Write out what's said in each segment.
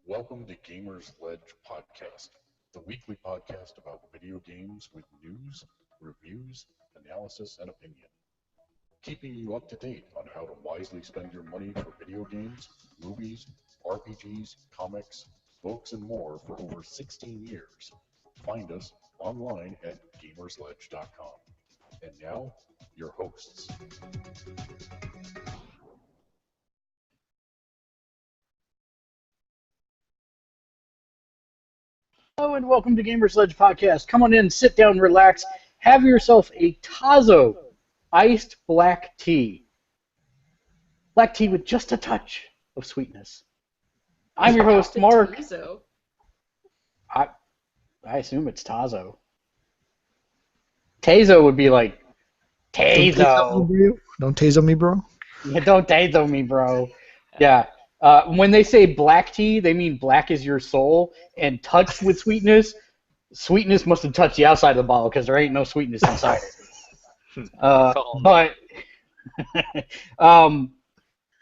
Welcome to Gamersledge Podcast, the weekly podcast about video games with news, reviews, analysis, and opinion. Keeping you up to date on how to wisely spend your money for video games, movies, RPGs, comics, books, and more for over 16 years. Find us online at gamersledge.com. And now, your hosts. Hello and welcome to Gamersledge Podcast. Come on in, sit down, relax, have yourself a Tazo iced black tea. Black tea with just a touch of sweetness. I'm your host, Mark. I assume it's Tazo. Tazo would be like, Tazo. Don't tazo me, bro. Yeah, don't Tazo me, bro. Yeah. When they say black tea, they mean black is your soul, and touched with sweetness, sweetness must have touched the outside of the bottle because there ain't no sweetness inside it. But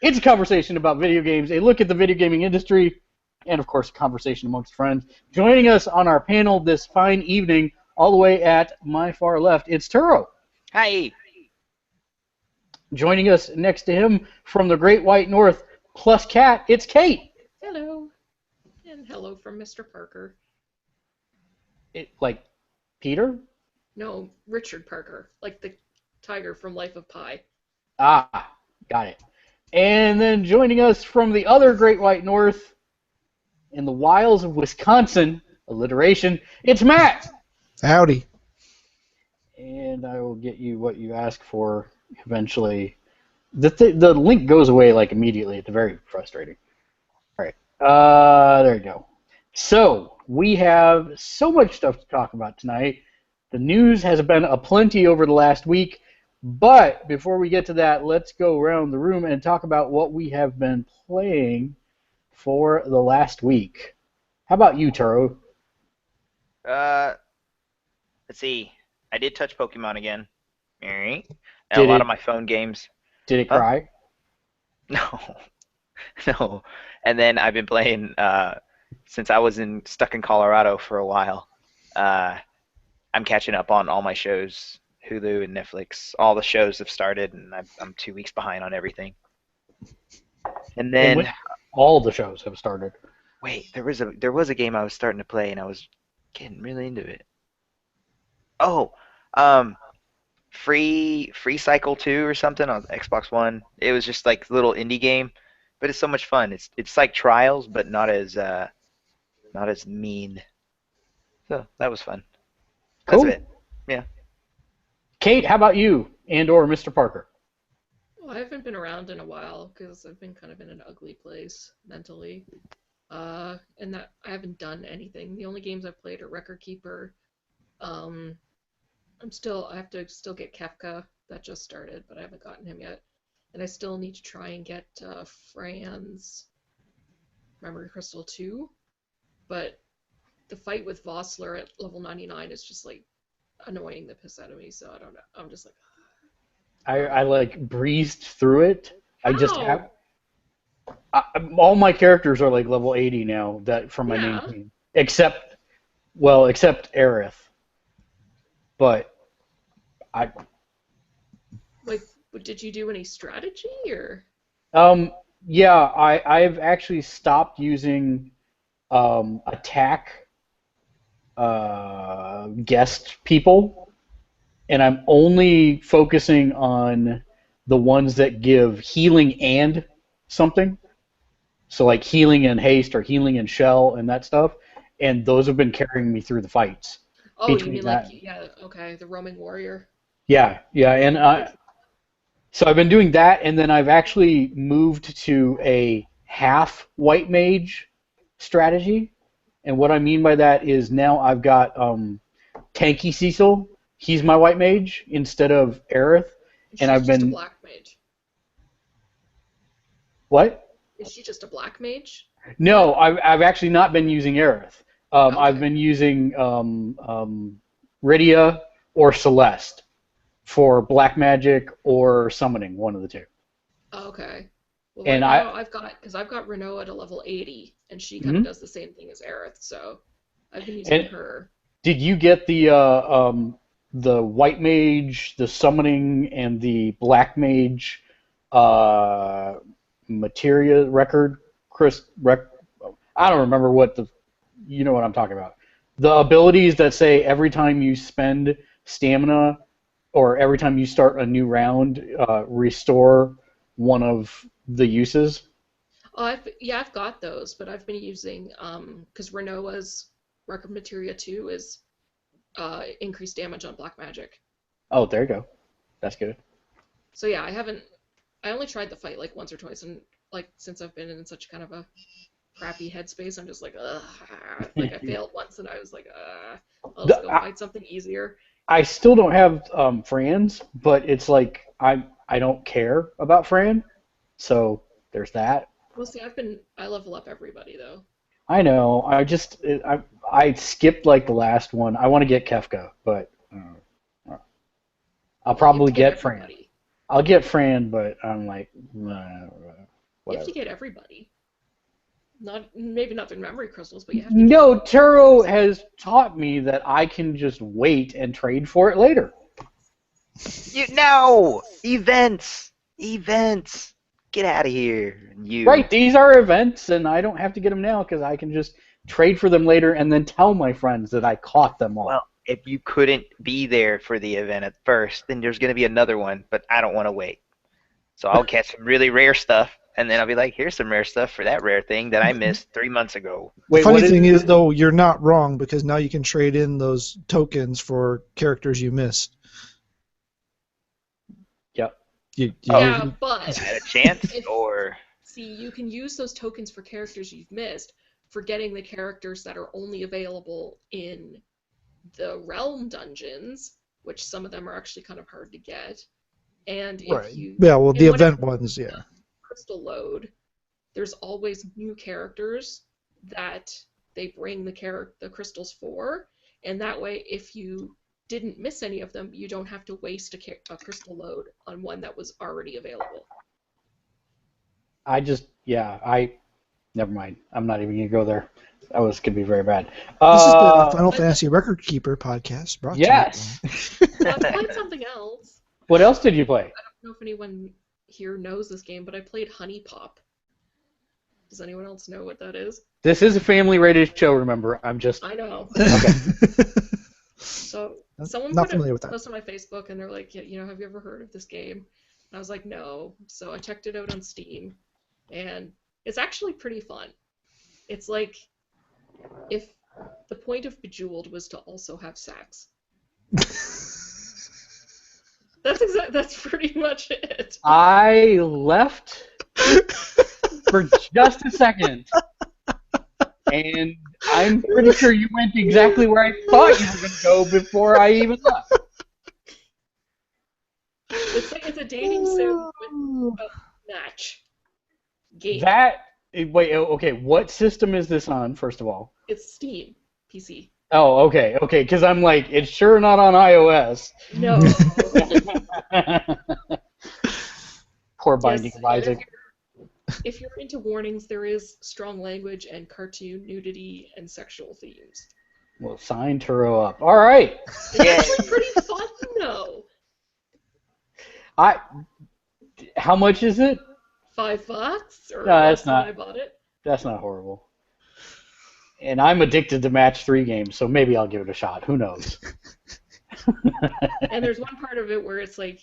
it's a conversation about video games, a look at the video gaming industry, and of course, a conversation amongst friends. Joining us on our panel this fine evening, all the way at my far left, it's Turo. Hi. Joining us next to him from the Great White North, plus Cat, it's Kate. Hello. And hello from Mr. Parker. Like Peter? No, Richard Parker. Like the tiger from Life of Pi. Ah, got it. And then joining us from the other Great White North, in the wilds of Wisconsin, alliteration, it's Matt. Howdy. And I will get you what you asked for eventually. The link goes away like immediately. It's very frustrating. All right. There you go. So we have so much stuff to talk about tonight. The news has been aplenty over the last week. But before we get to that, let's go around the room and talk about what we have been playing for the last week. How about you, Turo? Let's see. I did touch Pokemon again. And Did a lot it- of my phone games. Did it cry? No. No. And then I've been playing, since I was stuck in Colorado for a while, I'm catching up on all my shows. Hulu and Netflix. All the shows have started, and I'm 2 weeks behind on everything. And then... all the shows have started. Wait, there was a game I was starting to play, and I was getting really into it. Oh, Free Cycle 2 or something on Xbox One. It was just like a little indie game, but it's so much fun. It's like Trials, but not as mean. So that was fun. Cool. That's it. Yeah. Kate, how about you and/or Mr. Parker? Well, I haven't been around in a while because I've been kind of in an ugly place mentally. And that I haven't done anything. The only games I've played are Record Keeper. I have to still get Kefka. That just started, but I haven't gotten him yet. And I still need to try and get Fran's Memory Crystal 2. But the fight with Vossler at level 99 is just like annoying the piss out of me, so I don't know. I'm just like... I like breezed through it. I just How? have... all my characters are like level 80 now from my main team. Except Aerith. But Like, did you do any strategy, or? Yeah, I've actually stopped using attack guest people, and I'm only focusing on the ones that give healing and something. So like healing and haste or healing and shell and that stuff, and those have been carrying me through the fights. Oh, you between mean that. like, yeah, okay, the roaming warrior. Yeah, and so I've been doing that, and then I've actually moved to a half white mage strategy, and what I mean by that is now I've got Tanky Cecil. He's my white mage instead of Aerith, and I've just been a black mage. What? Is she just a black mage? No, I've actually not been using Aerith. I've Okay. been using Rydia or Celeste for black magic or summoning, one of the two. Okay. Well, And right I, now I've got Renault at a level 80, and she kind of Mhm. does the same thing as Aerith, so I've been using And her. did you get the white mage, the summoning, and the black mage uh, materia record? Chris, I don't remember what you know what I'm talking about. The abilities that say every time you spend stamina or every time you start a new round, restore one of the uses. Oh, I've got those, but I've been using because Renoa's record materia 2 is increased damage on black magic. Oh, there you go. That's good. So yeah, I only tried the fight like once or twice, and like since I've been in such kind of a crappy headspace, I'm just like, ugh. Like I failed once, and I was like, I'll just The- go I, fight something easier. I still don't have Fran's, but it's like I don't care about Fran, so there's that. Well, see, I level up everybody though. I know. I skipped like the last one. I want to get Kefka, but I'll Well, you have probably to get get Fran. everybody. I'll get Fran, but I'm like, You have whatever. to get everybody. Not maybe not their memory crystals, but you have to No, get Taro everybody. has taught me that I can just wait and trade for it later. No! Events! Events! Get out of here, you. Right, these are events, and I don't have to get them now because I can just trade for them later and then tell my friends that I caught them all. Well, if you couldn't be there for the event at first, then there's going to be another one, but I don't want to wait. So I'll catch some really rare stuff, and then I'll be like, here's some rare stuff for that rare thing that I missed 3 months ago. The Wait, funny what is thing it? is, though, you're not wrong because now you can trade in those tokens for characters you missed. Yep. Yeah, but At a chance, if or see, you can use those tokens for characters you've missed for getting the characters that are only available in the realm dungeons, which some of them are actually kind of hard to get. And Right. if you Yeah, well, the and whenever event ones, yeah. crystal load, there's always new characters that they bring the crystals for, and that way, if you didn't miss any of them, you don't have to waste a crystal load on one that was already available. Never mind. I'm not even going to go there. That was going to be very bad. This is the Final Fantasy Record Keeper podcast brought Yes. to you. Well, I played something else. What else did you play? I don't know if anyone here knows this game, but I played Honey Pop. Does anyone else know what that is? This is a family-rated show, remember. I'm just... I know. So someone Not put familiar a with that. post on my Facebook, and they're like, yeah, have you ever heard of this game? And I was like, no. So I checked it out on Steam, and it's actually pretty fun. It's like if the point of Bejeweled was to also have sex. That's pretty much it. I left for just a second, and I'm pretty sure you went exactly where I thought you were going to go before I even left. It's a dating sim with a match game. Okay, what system is this on, first of all? It's Steam PC. Oh, okay, because I'm like, it's sure not on iOS. No. Poor Binding Yes, of Isaac. if you're into warnings, there is strong language and cartoon nudity and sexual themes. Well, sign Turo up. All right. It's actually pretty fun, though. How much is it? $5 or No, less that's than not. I bought it. That's not horrible. And I'm addicted to Match 3 games, so maybe I'll give it a shot. Who knows? And there's one part of it where it's like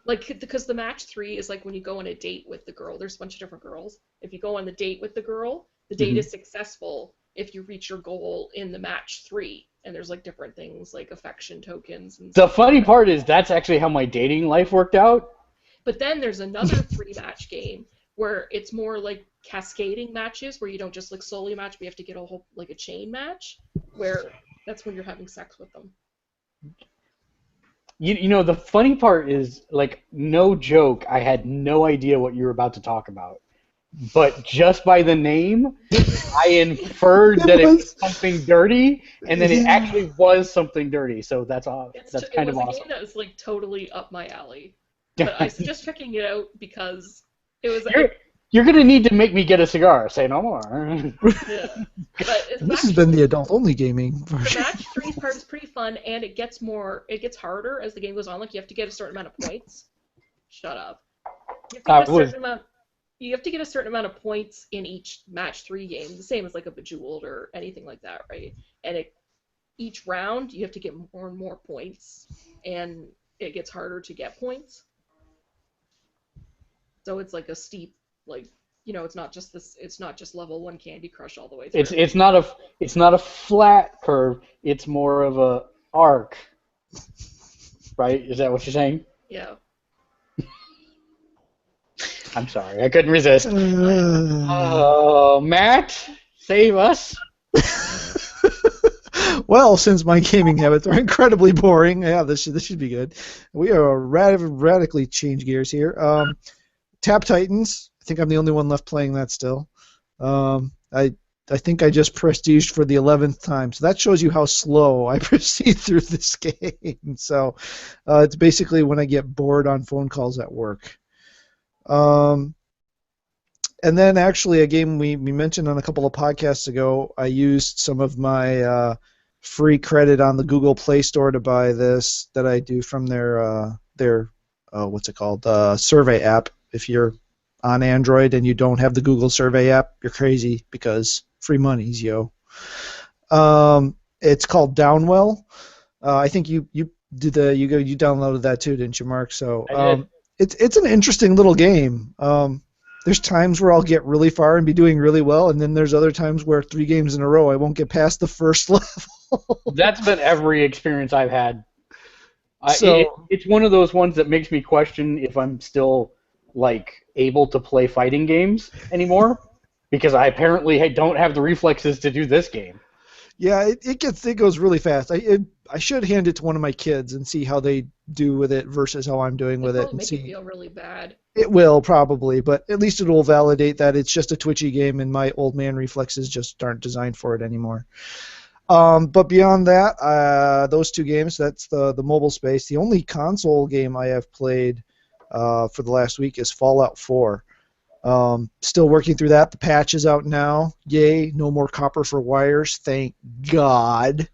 because the match 3 is like when you go on a date with the girl. There's a bunch of different girls. If you go on the date with the girl, the date is successful if you reach your goal in the match 3. And there's like different things like affection tokens and The stuff. funny part is that's actually how my dating life worked out. But then there's another 3-match game where it's more like cascading matches where you don't just like solely match, but you have to get a whole like a chain match where that's when you're having sex with them. You know, the funny part is, like, no joke, I had no idea what you were about to talk about. but just by the name, I inferred that it was something dirty, and then it actually was something dirty. So that's that's kind of awesome. It was a game that was like totally up my alley, but I suggest checking it out because it was. You're gonna need to make me get a cigar. Say no more. Yeah. But this has been the adult-only gaming version. The match 3 part is pretty fun, and it gets harder as the game goes on. Like you have to get a certain amount of points. Shut up. You have to get a certain amount of points in each match 3 game, the same as like a Bejeweled or anything like that, right? And each round you have to get more and more points, and it gets harder to get points. So it's like a steep, like, you know, it's not just level 1 Candy Crush all the way through. It's not a flat curve. It's more of a arc, right? Is that what you're saying? Yeah. I'm sorry, I couldn't resist. Matt, save us. Well, since my gaming habits are incredibly boring, yeah, this should be good. We are radically change gears here. Tap Titans. I think I'm the only one left playing that still. I think I just prestiged for the 11th time, so that shows you how slow I proceed through this game. So it's basically when I get bored on phone calls at work. And then actually a game we mentioned on a couple of podcasts ago, I used some of my free credit on the Google Play Store to buy this that I do from their what's it called, survey app. If you're on Android and you don't have the Google Survey app, you're crazy because free money's, yo. It's called Downwell. I think you downloaded that too, didn't you, Mark? So I did. It's an interesting little game. There's times where I'll get really far and be doing really well, and then there's other times where 3 games in a row I won't get past the first level. That's been every experience I've had. It's one of those ones that makes me question if I'm still able to play fighting games anymore, because I apparently don't have the reflexes to do this game. Yeah, it goes really fast. I should hand it to one of my kids and see how they do with it versus how I'm doing with it. It'll make it feel really bad. It will probably, but at least it will validate that it's just a twitchy game and my old man reflexes just aren't designed for it anymore. But beyond that, those 2 games, that's the mobile space. The only console game I have played for the last week is Fallout 4. Still working through that. The patch is out now. Yay, no more copper for wires. Thank God.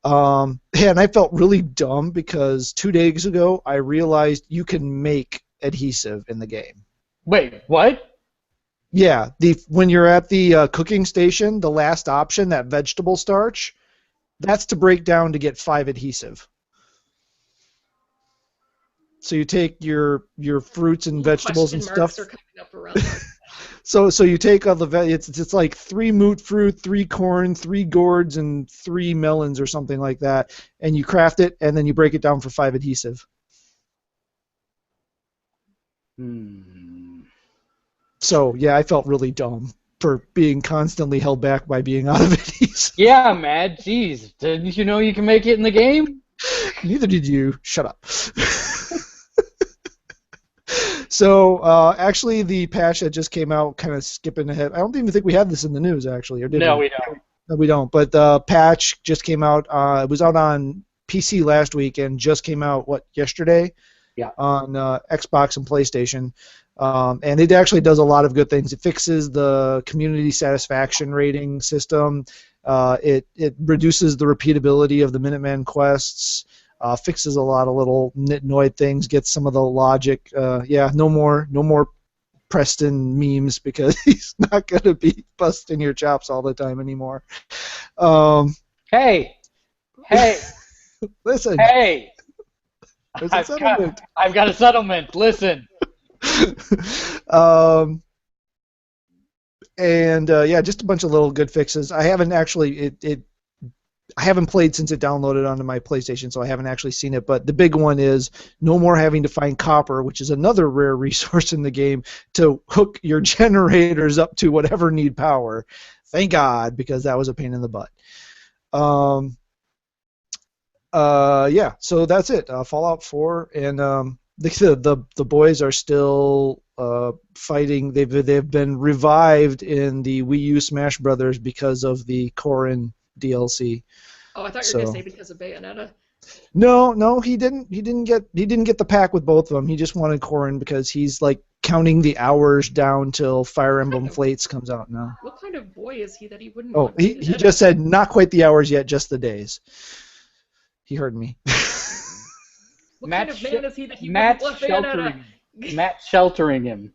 And I felt really dumb because 2 days ago I realized you can make adhesive in the game. Wait, what? Yeah, when you're at the cooking station, the last option, that vegetable starch, that's to break down to get 5 adhesive. So you take your fruits and vegetables and stuff. Are coming up around So you take all the it's like 3 moot fruit, 3 corn, 3 gourds, and 3 melons or something like that, and you craft it and then you break it down for 5 adhesive. So yeah, I felt really dumb for being constantly held back by being out of adhesive. Yeah, Matt. Jeez, didn't you know you can make it in the game? Neither did you. Shut up. So, actually, the patch that just came out, kind of skipping ahead. I don't even think we had this in the news, actually, or did we? No, we don't. No, we don't. But the patch just came out. It was out on PC last week and just came out, yesterday? Yeah. On Xbox and PlayStation. And it actually does a lot of good things. It fixes the community satisfaction rating system. It reduces the repeatability of the Minuteman quests. Fixes a lot of little nitnoid things, gets some of the logic. No more Preston memes because he's not going to be busting your chops all the time anymore. Hey, listen. Hey, there's a settlement. I've got a settlement. Listen. Just a bunch of little good fixes. I haven't actually I haven't played since it downloaded onto my PlayStation, so I haven't actually seen it. But the big one is no more having to find copper, which is another rare resource in the game, to hook your generators up to whatever need power. Thank God, because that was a pain in the butt. So that's it. Fallout 4, and The boys are still fighting. They've been revived in the Wii U Smash Brothers because of the Corrin DLC. Oh, I thought you were gonna say because of Bayonetta. No, he didn't get the pack with both of them. He just wanted Corrin because he's like counting the hours down till Fire Emblem Fates comes out now. What kind of boy is he that he wouldn't? Oh, want he Bayonetta? just said not quite the hours yet, just the days. He heard me. What Matt kind of man is he that he Matt's wouldn't want Bayonetta? sheltering him. Matt's sheltering him.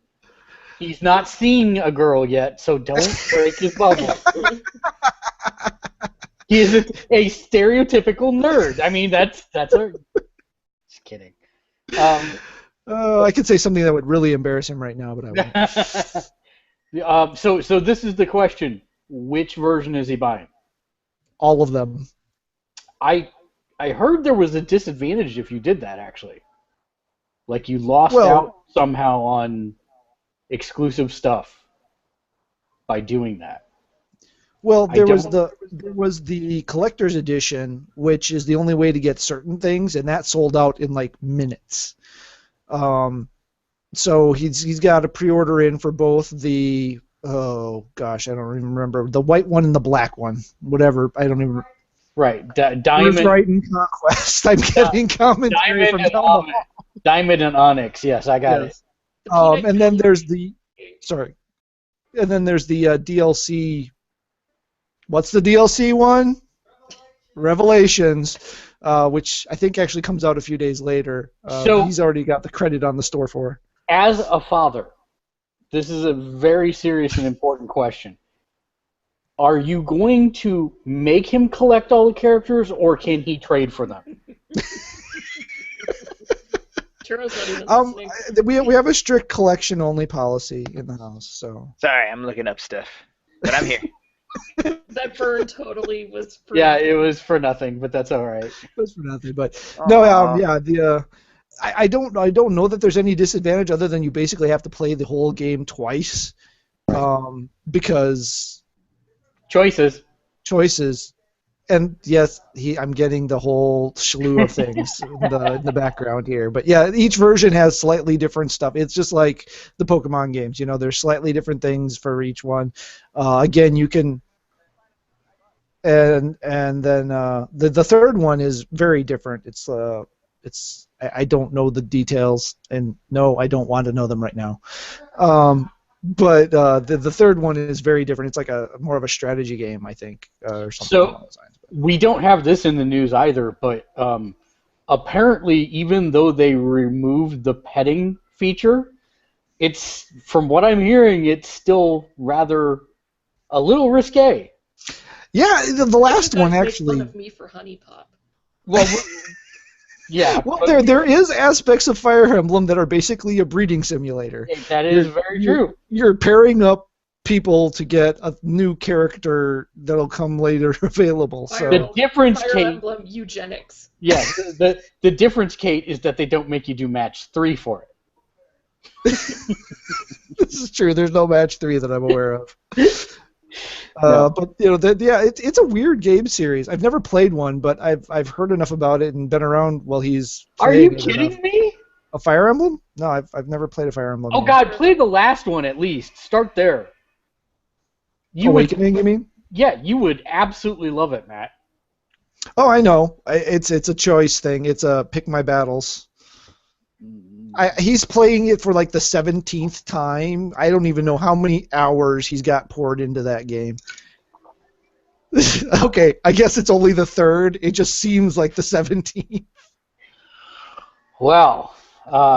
He's not seeing a girl yet, so don't break his bubble. He is a stereotypical nerd. I mean, that's a. Just kidding. I could say something that would really embarrass him right now, but I won't. So this is the question: which version is he buying? All of them. I heard there was a disadvantage if you did that, actually. Like you lost Well- out somehow on exclusive stuff by doing that. Well, I there don't- was the collector's edition, which is the only way to get certain things, and that sold out in like minutes. So he's got a pre-order in for both the I don't even remember the white one and the black one, whatever. I don't even. Right, Where's Diamond, Right in Conquest? I'm getting commentary from and down the Onyx. hall. Diamond and Onyx. Yes, I got it. The peanut And then gallery. there's the DLC. What's the DLC one? Revelations, which I think actually comes out a few days later. So- He's already got the credit on the store for. As a father, this is a very serious and important question. Are you going to make him collect all the characters, or can he trade for them? Churro's not even listening. We have a strict collection only policy in the house, so. Sorry, I'm looking up stuff, but I'm here. That burn totally was. For Yeah, it was for nothing, but that's all right. That's for nothing, but no, Aw. yeah, I don't know that there's any disadvantage other than you basically have to play the whole game twice, because Choices. choices. And yes, I'm getting the whole slew of things in the background here. But yeah, each version has slightly different stuff. It's just like the Pokemon games, there's slightly different things for each one. Again, you can, and then the third one is very different. I don't know the details, and no, I don't want to know them right now. But the third one is very different. It's like a more of a strategy game, I think, or something So- along those lines. We don't have this in the news either, but apparently, even though they removed the petting feature, it's, from what I'm hearing, it's still rather a little risque. Yeah, the last You guys one make actually. Fun of me for Honey Pop. Well, yeah. Well, but there is aspects of Fire Emblem that are basically a breeding simulator. that is very true. You're pairing up people to get a new character that'll come later available. Fire So Emblem- The difference, Fire Kate. Emblem eugenics. Yeah, the difference, Kate, is that they don't make you do match 3 for it. this is true. There's no match 3 that I'm aware of. No. But it's a weird game series. I've never played one, but I've heard enough about it and been around while he's. Are you playing it kidding enough. me? A Fire Emblem? No, I've never played a Fire Emblem. Oh game. God, play the last one at least. Start there. You would, Awakening, you mean? yeah, you would absolutely love it, Matt. Oh, I know. It's a choice thing. It's a pick my battles. He's playing it for like the 17th time. I don't even know how many hours he's got poured into that game. Okay, I guess it's only the 3rd. It just seems like the 17th. Well,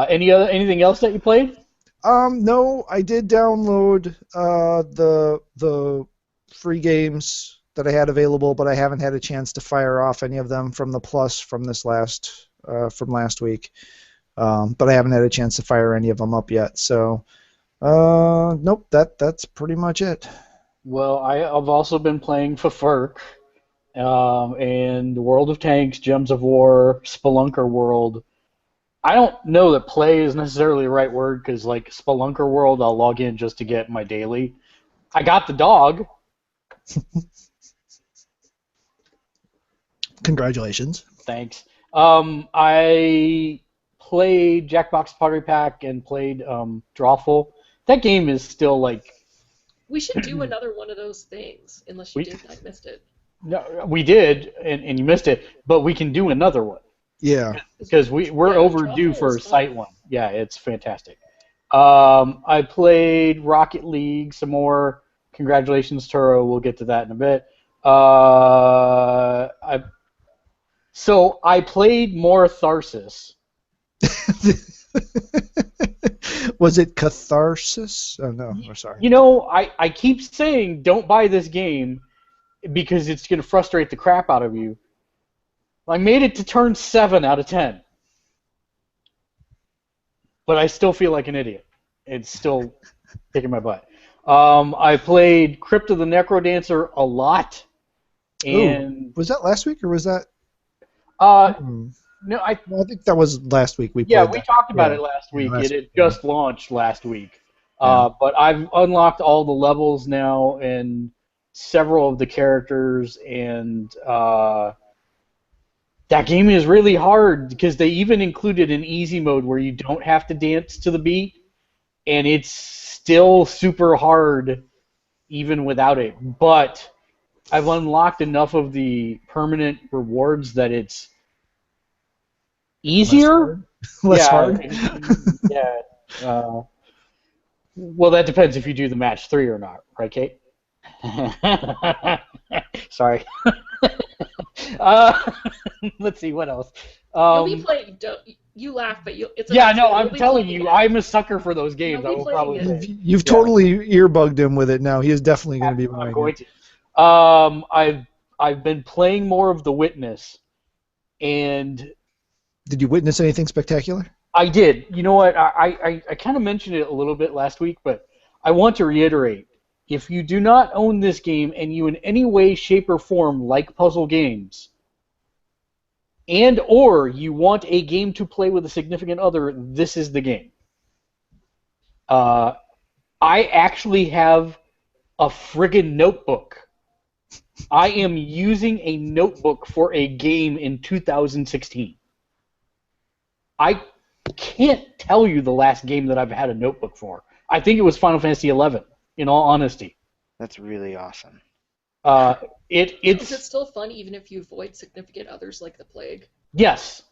anything else that you played? No, I did download the free games that I had available, but I haven't had a chance to fire off any of them from the Plus from last week. But I haven't had a chance to fire any of them up yet. So, nope, that's pretty much it. Well, I've also been playing FFERC, and World of Tanks, Gems of War, Spelunker World. I don't know that play is necessarily the right word, because like Spelunker World, I'll log in just to get my daily. I got the dog. Congratulations. Thanks. I played Jackbox Pottery Pack and played Drawful. That game is still like. We should do another one of those things, unless you We- did. I missed it. No, we did, and you missed it, but we can do another one. Yeah. Because we're Yeah, overdue Drawful for a was fun. site one. Yeah, it's fantastic. I played Rocket League some more. Congratulations, Turo. We'll get to that in a bit. I played more Tharsis. Was it catharsis? Oh no, I'm sorry. You know, I keep saying don't buy this game because it's going to frustrate the crap out of you. I made it to turn 7 out of 10. But I still feel like an idiot. It's still kicking my butt. I played Crypt of the Necrodancer a lot. And was that last week or was that? no, I think that was last week. We talked about it last week. It just launched last week. But I've unlocked all the levels now and several of the characters, and that game is really hard because they even included an easy mode where you don't have to dance to the beat, and it's still super hard even without it. But I've unlocked enough of the permanent rewards that it's easier. Less hard. Yeah. Well, that depends if you do the match 3 or not, right, Kate? Sorry. Let's see what else. You'll be playing. You laugh, but it's. I'm telling you, I'm a sucker for those games. I will probably say. You've totally earbugged him with it now. He is definitely going to be I'm going to. I've been playing more of The Witness, and. Did you witness anything spectacular? I did. You know what? I kind of mentioned it a little bit last week, but I want to reiterate. If you do not own this game and you in any way, shape, or form like puzzle games, and or you want a game to play with a significant other, this is the game. I actually have a friggin' notebook. I am using a notebook for a game in 2016. I can't tell you the last game that I've had a notebook for. I think it was Final Fantasy XI, in all honesty. That's really awesome. Is it still fun even if you avoid significant others like the plague? Yes.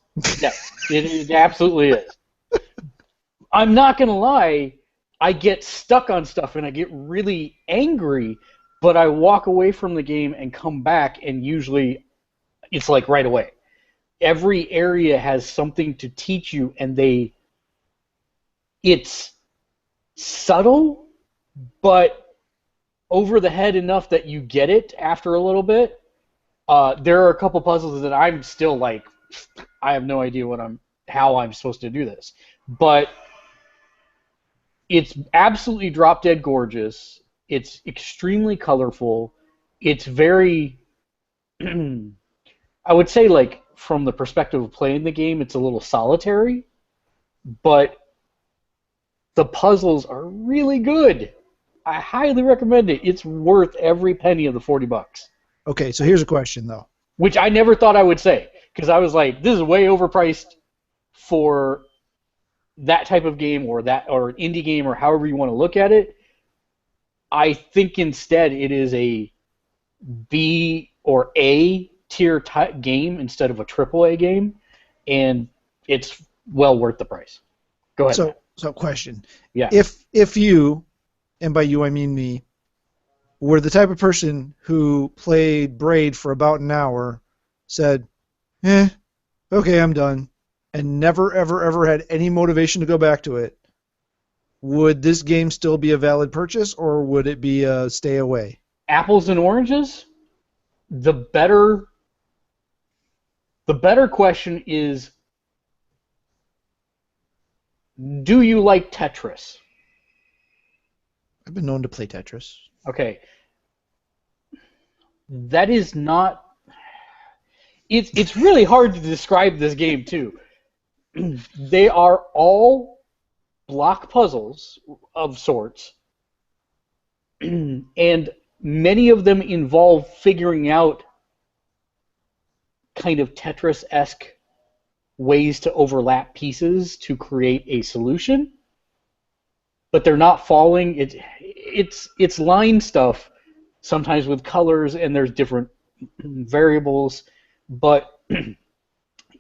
Yes, it absolutely is. I'm not going to lie, I get stuck on stuff and I get really angry, but I walk away from the game and come back, and usually it's like right away. Every area has something to teach you, and it's subtle, but over the head enough that you get it after a little bit. There are a couple puzzles that I'm still like, I have no idea how I'm supposed to do this. But it's absolutely drop dead gorgeous. It's extremely colorful. It's very, I would say, like, from the perspective of playing the game, it's a little solitary, but the puzzles are really good. I highly recommend it. It's worth every penny of the $40. Okay, so here's a question though. Which I never thought I would say, because I was like, this is way overpriced for that type of game, or an indie game, or however you want to look at it. I think instead it is a B or A tier game instead of a AAA game, and it's well worth the price. Go ahead. So question. Yeah. If you, and by you I mean me, were the type of person who played Braid for about an hour, said, okay, I'm done, and never, ever, ever had any motivation to go back to it, would this game still be a valid purchase, or would it be a stay away? Apples and oranges? The better question is, do you like Tetris? I've been known to play Tetris. Okay. That is not... It's really hard to describe this game, too. They are all block puzzles of sorts, and many of them involve figuring out kind of Tetris-esque ways to overlap pieces to create a solution, but they're not falling. It's line stuff, sometimes with colors, and there's different variables, but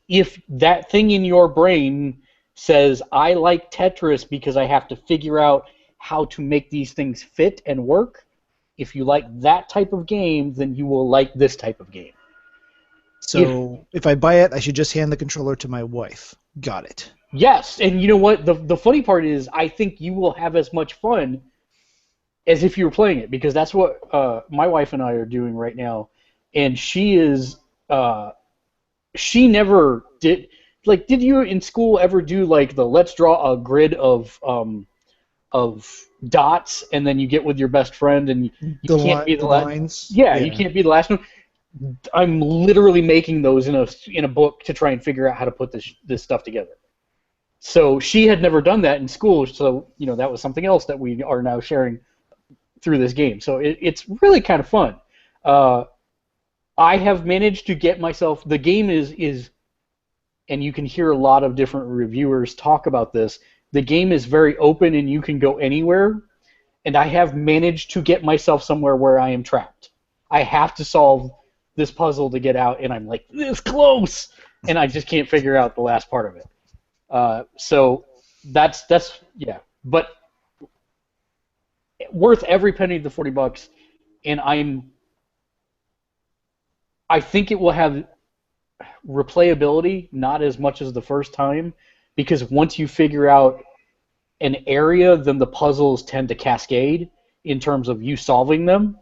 if that thing in your brain says, I like Tetris because I have to figure out how to make these things fit and work, if you like that type of game, then you will like this type of game. So if I buy it, I should just hand the controller to my wife. Got it. Yes, and you know what? The funny part is, I think you will have as much fun as if you were playing it, because that's what my wife and I are doing right now. And she is, she never did, like, did you in school ever do, like, the let's draw a grid of dots, and then you get with your best friend, and you can't be the last. Lines? Yeah, you can't be the last one. I'm literally making those in a book to try and figure out how to put this stuff together. So she had never done that in school, so that was something else that we are now sharing through this game. So it's really kind of fun. I have managed to get myself. The game is, and you can hear a lot of different reviewers talk about this. The game is very open, and you can go anywhere. And I have managed to get myself somewhere where I am trapped. I have to solve this puzzle to get out, and I'm like this close, and I just can't figure out the last part of it. So that's yeah, but worth every penny of the $40, and I think it will have replayability, not as much as the first time, because once you figure out an area, then the puzzles tend to cascade in terms of you solving them.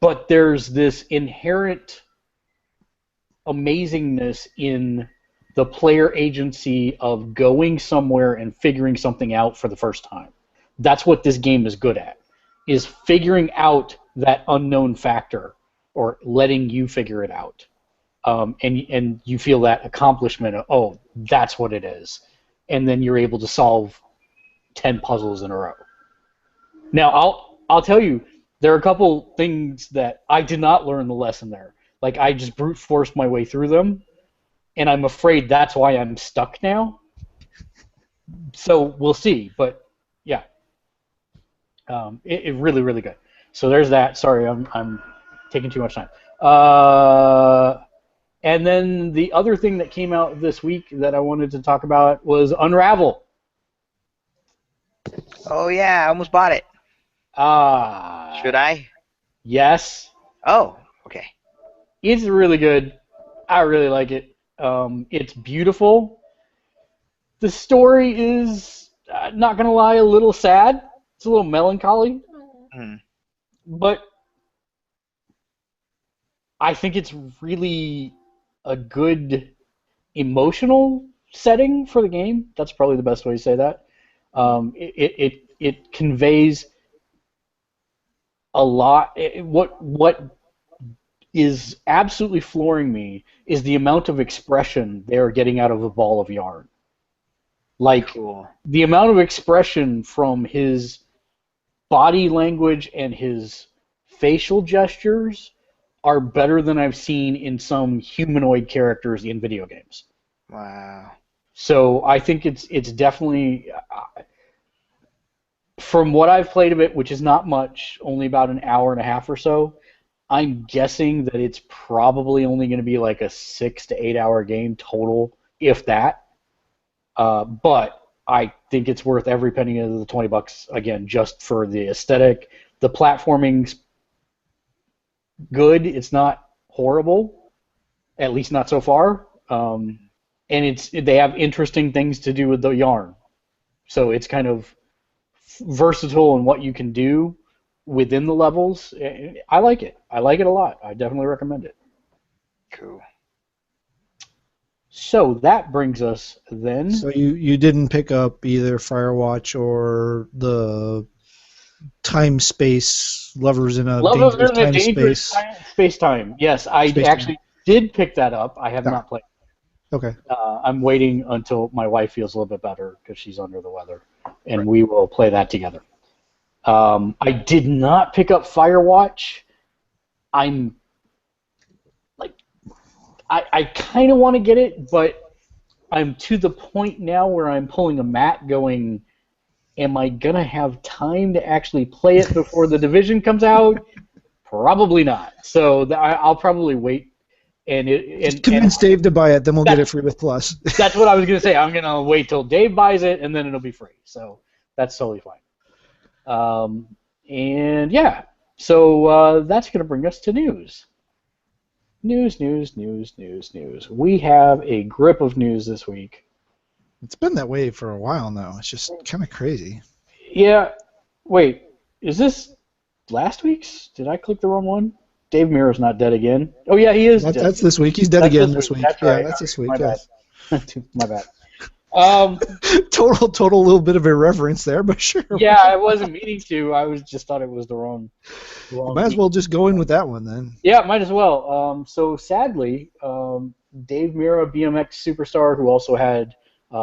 But there's this inherent amazingness in the player agency of going somewhere and figuring something out for the first time. That's what this game is good at, is figuring out that unknown factor or letting you figure it out. And you feel that accomplishment of, oh, that's what it is. And then you're able to solve 10 puzzles in a row. Now, I'll tell you, there are a couple things that I did not learn the lesson there. Like, I just brute forced my way through them, and I'm afraid that's why I'm stuck now. So we'll see, but yeah, it really, really good. So there's that. Sorry, I'm taking too much time. And then the other thing that came out this week that I wanted to talk about was Unravel. Oh yeah, I almost bought it. Should I? Yes. Oh, okay. It's really good. I really like it. It's beautiful. The story is, not gonna lie, a little sad. It's a little melancholy. But I think it's really a good emotional setting for the game. That's probably the best way to say that. It conveys a lot. What is absolutely flooring me is the amount of expression they are getting out of a ball of yarn. Like, cool. The amount of expression from his body language and his facial gestures are better than I've seen in some humanoid characters in video games. Wow. So I think it's definitely, from what I've played of it, which is not much, only about an hour and a half or so, I'm guessing that it's probably only going to be like a 6 to 8 hour game total, if that. But I think it's worth every penny of the $20, again, just for the aesthetic. The platforming's good. It's not horrible, at least not so far. And they have interesting things to do with the yarn. So it's kind of versatile in what you can do within the levels. I like it. I like it a lot. I definitely recommend it. Cool. So that brings us then. So you didn't pick up either Firewatch or the time space Lovers in a Dangerous Space Time. Yes, I actually did pick that up. I have not played. Okay. I'm waiting until my wife feels a little bit better because she's under the weather, and we will play that together. I did not pick up Firewatch. I'm like, I kind of want to get it, but I'm to the point now where I'm pulling a Matt going, am I going to have time to actually play it before the Division comes out? Probably not. So I'll probably wait. Just convince Dave to buy it, then we'll get it free with Plus. That's what I was going to say. I'm going to wait till Dave buys it, and then it'll be free. So that's totally fine. And yeah, so that's going to bring us to news. News. We have a grip of news this week. It's been that way for a while now. It's just kind of crazy. Yeah. Wait, is this last week's? Did I click the wrong one? Dave Mirra's not dead again. Oh yeah, he is. That's this week. He's dead again this week. That's right. Yeah, that's this week. My Yes. bad. My bad. Total little bit of irreverence there, but sure. Yeah, I wasn't meaning to. I just thought it was the wrong. Might as well just go in with that one then. Yeah, might as well. So sadly, Dave Mirra, BMX superstar, who also had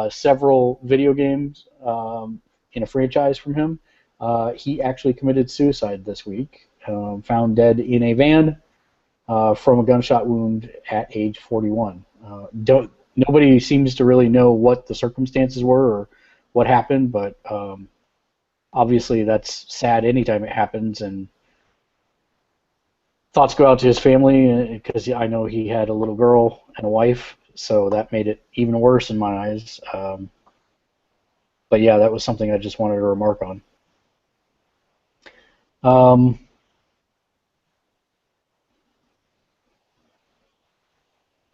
several video games in a franchise from him, he actually committed suicide this week. Found dead in a van from a gunshot wound at age 41. Nobody seems to really know what the circumstances were or what happened, but obviously that's sad anytime it happens, and thoughts go out to his family because I know he had a little girl and a wife, so that made it even worse in my eyes. But yeah, that was something I just wanted to remark on.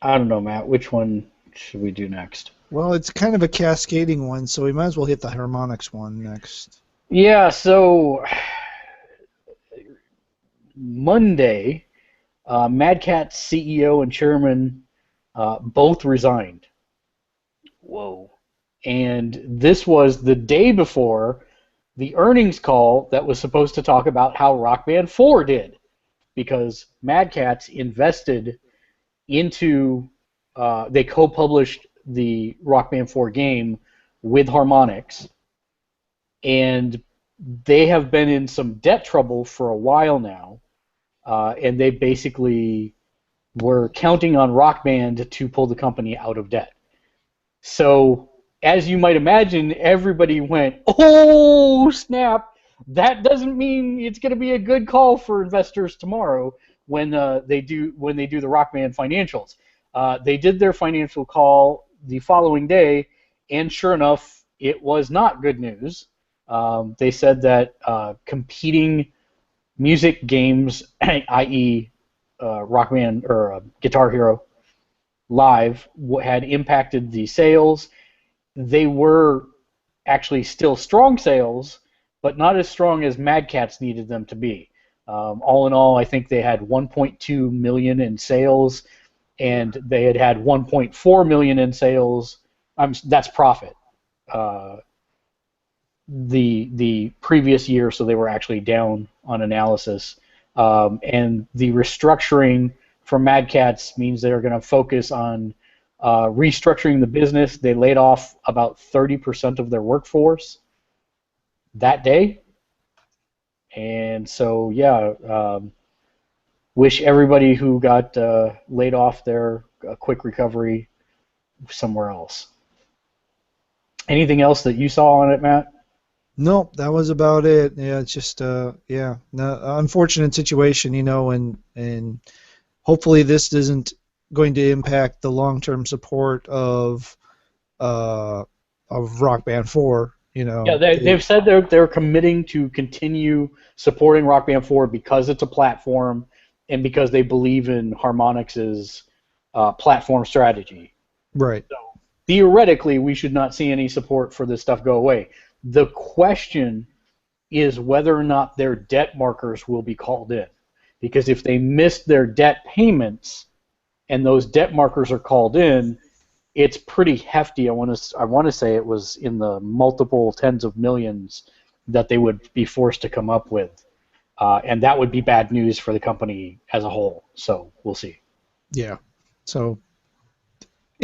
I don't know, Matt. Which one should we do next? Well, it's kind of a cascading one, so we might as well hit the harmonics one next. Yeah, so Monday, Mad Cat's CEO and chairman both resigned. Whoa. And this was the day before the earnings call that was supposed to talk about how Rock Band 4 did, because Mad Catz invested into, they co-published the Rock Band 4 game with Harmonix, and they have been in some debt trouble for a while now, and they basically were counting on Rock Band to pull the company out of debt. So, as you might imagine, everybody went, oh, snap, that doesn't mean it's going to be a good call for investors tomorrow when they do the Rock Band financials. They did their financial call the following day, and sure enough, it was not good news. They said that competing music games, i.e. Rock Band or Guitar Hero Live, had impacted the sales. They were actually still strong sales, but not as strong as Mad Catz needed them to be. All in all, I think they had 1.2 million in sales, and they had 1.4 million in sales. That's profit. The previous year, so they were actually down on analysis. And the restructuring from Mad Catz means they're going to focus on restructuring the business. They laid off about 30% of their workforce that day. And so, yeah, wish everybody who got laid off there a quick recovery somewhere else. Anything else that you saw on it, Matt? Nope, that was about it. Yeah, it's just unfortunate situation, and hopefully this isn't going to impact the long-term support of Rock Band 4. Yeah, they've said they're committing to continue supporting Rock Band 4 because it's a platform and because they believe in Harmonix's platform strategy. Right. So theoretically, we should not see any support for this stuff go away. The question is whether or not their debt markers will be called in, because if they missed their debt payments and those debt markers are called in, it's pretty hefty. I want to say it was in the multiple tens of millions that they would be forced to come up with, and that would be bad news for the company as a whole. So we'll see. Yeah. So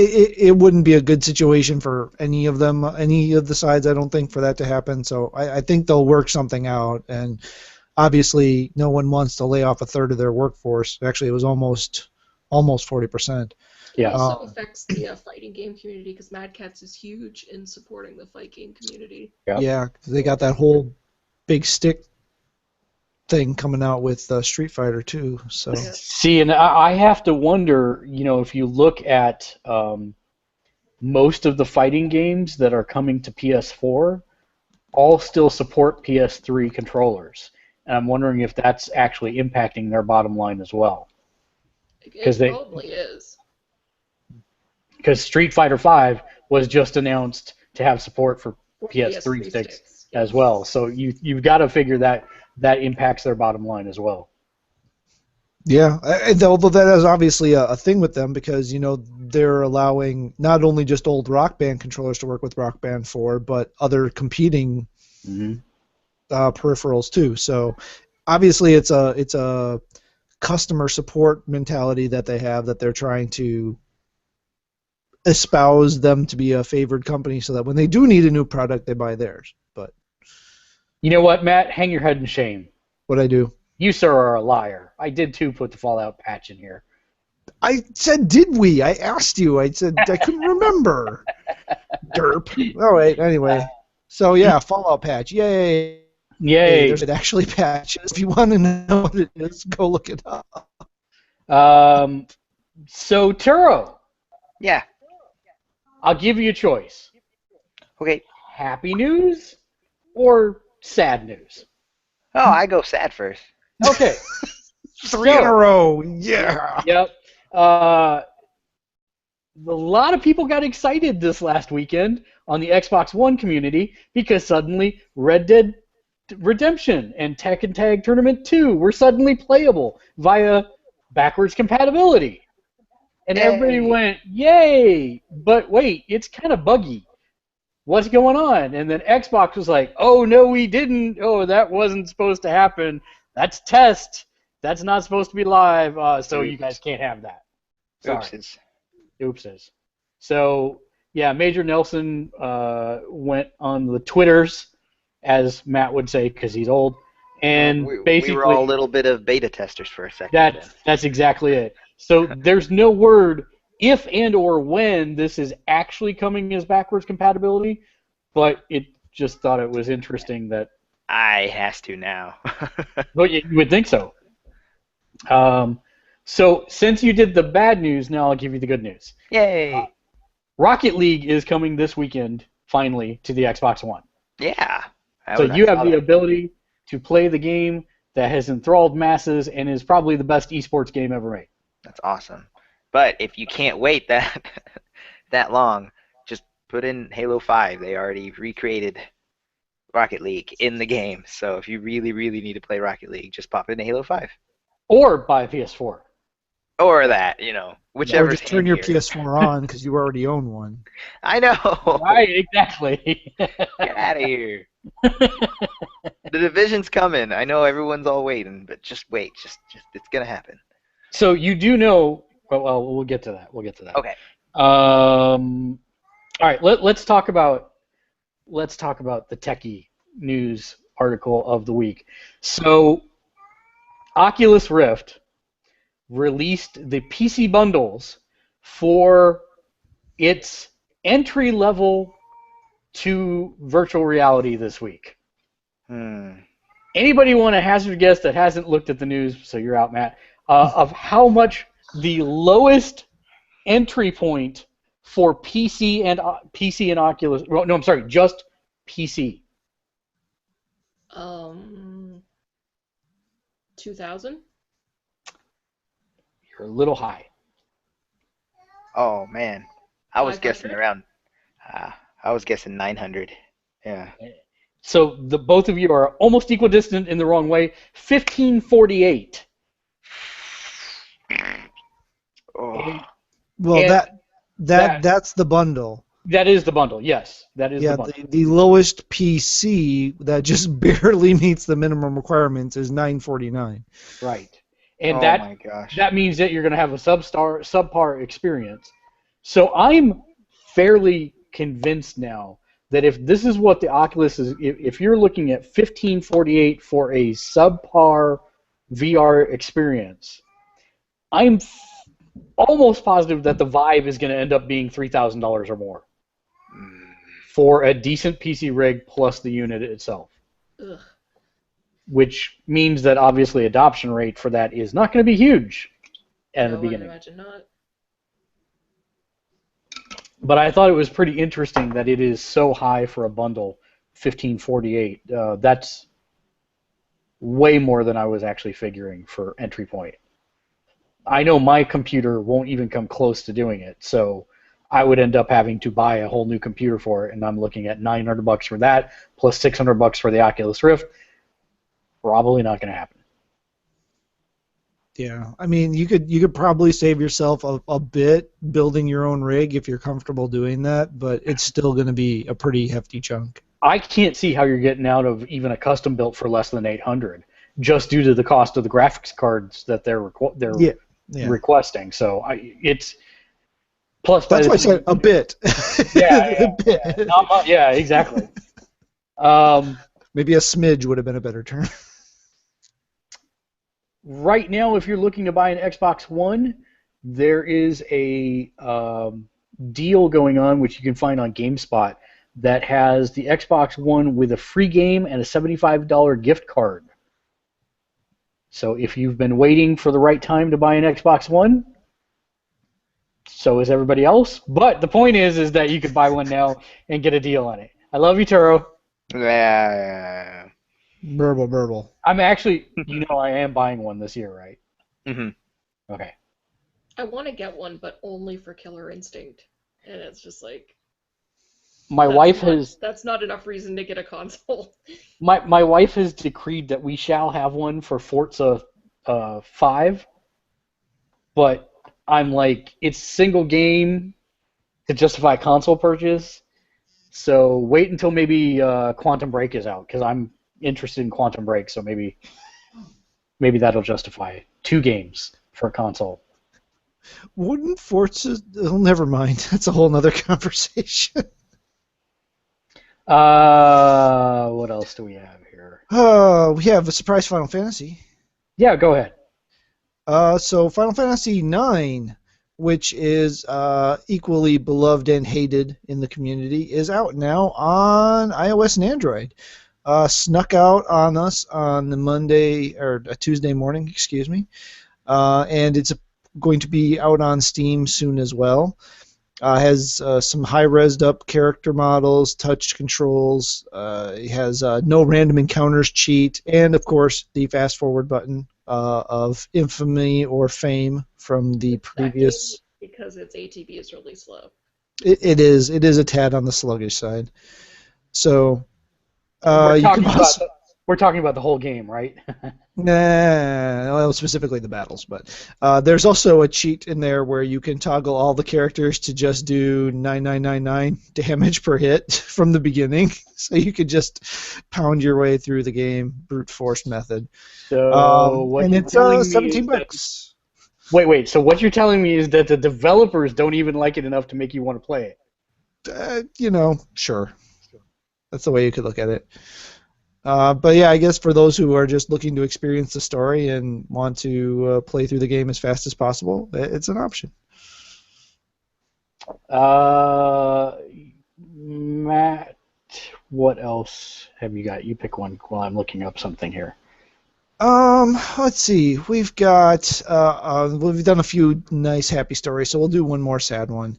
it wouldn't be a good situation for any of them, any of the sides, I don't think, for that to happen. So I think they'll work something out, and obviously no one wants to lay off a third of their workforce. Actually, it was almost 40%. It Yeah. also affects the fighting game community because Mad Catz is huge in supporting the fight game community. Yep. Yeah, 'cause they got that whole big stick thing coming out with Street Fighter too. So Yeah. See, and I have to wonder, if you look at most of the fighting games that are coming to PS4, all still support PS3 controllers. And I'm wondering if that's actually impacting their bottom line as well. It probably is. Because Street Fighter V was just announced to have support for PS3 sticks as well. So you've got to figure that impacts their bottom line as well. yeah, although that is obviously a thing with them because they're allowing not only just old Rock Band controllers to work with Rock Band 4, but other competing peripherals too. So obviously it's a customer support mentality that they have that they're trying to espouse them to be a favored company so that when they do need a new product they buy theirs. But you know what, Matt? Hang your head in shame. What I do? You, sir, are a liar. I did, too, put the Fallout patch in here. I said, did we? I asked you. I said, I couldn't remember. Derp. All right, anyway. So, yeah, Fallout patch. Yay. Yay. There's it actually patches. If you want to know what it is, go look it up. So, Turo. Yeah. I'll give you a choice. Okay. Happy news or sad news? Oh, I go sad first. Okay. 3 in a row. Yeah. Yep. A lot of people got excited this last weekend on the Xbox One community because suddenly Red Dead Redemption and Tekken Tag Tournament 2 were suddenly playable via backwards compatibility. And everybody went, yay! But wait, it's kind of buggy. What's going on? And then Xbox was like, oh, no, we didn't. Oh, that wasn't supposed to happen. That's test. That's not supposed to be live. So you guys can't have that. Sorry. Oopses. So, yeah, Major Nelson went on the Twitters, as Matt would say, because he's old. And basically, we were all a little bit of beta testers for a second. That's exactly it. So there's no word if and or when this is actually coming as backwards compatibility, but it just thought it was interesting that I has to now. Well, you would think so. So since you did the bad news, now I'll give you the good news. Yay! Rocket League is coming this weekend, finally, to the Xbox One. Yeah. So you have the ability to play the game that has enthralled masses and is probably the best esports game ever made. That's awesome. But if you can't wait that long, just put in Halo 5. They already recreated Rocket League in the game. So if you really, really need to play Rocket League, just pop into Halo 5. Or buy a PS4. Or that, whichever. Or just turn your PS4 on because you already own one. I know. Right, exactly. Get out of here. The Division's coming. I know everyone's all waiting, but just wait. Just it's gonna happen. So you do know. Well, we'll get to that. Okay. All right. Let's talk about the techie news article of the week. So, Oculus Rift released the PC bundles for its entry level to virtual reality this week. Anybody want to hazard a guess that hasn't looked at the news? So you're out, Matt. Of how much the lowest entry point for PC and Oculus? Well, no, I'm sorry, just PC. 2,000. You're a little high. Oh man, I was 500? guessing around. I was guessing 900. Yeah. So both of you are almost equidistant in the wrong way. 1548. Oh. Well, that's the bundle. That is the bundle. Yes, that is the bundle. The lowest PC that just barely meets the minimum requirements is $949. Right, and my gosh. that means that you're going to have a subpar experience. So I'm fairly convinced now that if this is what the Oculus is, if you're looking at 1548 for a subpar VR experience, I'm almost positive that the Vive is going to end up being $3,000 or more Mm. for a decent PC rig plus the unit itself. Ugh. Which means that obviously adoption rate for that is not going to be huge at the No, I beginning. imagine not. But I thought it was pretty interesting that it is so high for a bundle, $1548. That's way more than I was actually figuring for entry point. I know my computer won't even come close to doing it, so I would end up having to buy a whole new computer for it, and I'm looking at $900 for that plus $600 for the Oculus Rift. Probably not going to happen. Yeah, I mean, you could probably save yourself a bit building your own rig if you're comfortable doing that, but it's still going to be a pretty hefty chunk. I can't see how you're getting out of even a custom built for less than $800, just due to the cost of the graphics cards that they're requesting. So it's plus. That's why I said a bit. Yeah, A bit. Not much, yeah, exactly. Maybe a smidge would have been a better term. Right now, if you're looking to buy an Xbox One, there is a deal going on, which you can find on GameSpot, that has the Xbox One with a free game and a $75 gift card. So if you've been waiting for the right time to buy an Xbox One, so is everybody else. But the point is that you could buy one now and get a deal on it. I love you, Turo. Yeah. Burble. I'm actually, I am buying one this year, right? Mm-hmm. Okay. I want to get one, but only for Killer Instinct. And it's just like... That's not enough reason to get a console. My wife has decreed that we shall have one for Forza 5, but I'm like, it's single game to justify console purchase, so wait until maybe Quantum Break is out, because I'm interested in Quantum Break, so maybe that'll justify it. 2 games for a console. Wouldn't Forza... Oh, never mind. That's a whole other conversation. What else do we have here? We have a surprise Final Fantasy. Yeah, go ahead. So Final Fantasy IX, which is equally beloved and hated in the community, is out now on iOS and Android. Snuck out on us on the Monday or a Tuesday morning, excuse me, and it's going to be out on Steam soon as well. Has some high-resed up character models, touch controls. It has no random encounters cheat, and of course the fast-forward button of infamy or fame from the previous. Because its ATB is really slow. It is a tad on the sluggish side. So we're talking about the whole game, right? Nah, well, specifically the battles, but there's also a cheat in there where you can toggle all the characters to just do 9999 damage per hit from the beginning, so you could just pound your way through the game, brute force method. So and it's $17. Wait. So what you're telling me is that the developers don't even like it enough to make you want to play it? Sure. That's the way you could look at it. But yeah, I guess for those who are just looking to experience the story and want to play through the game as fast as possible, it's an option. Matt, what else have you got? You pick one while I'm looking up something here. Let's see. We've got we've done a few nice happy stories, so we'll do one more sad one.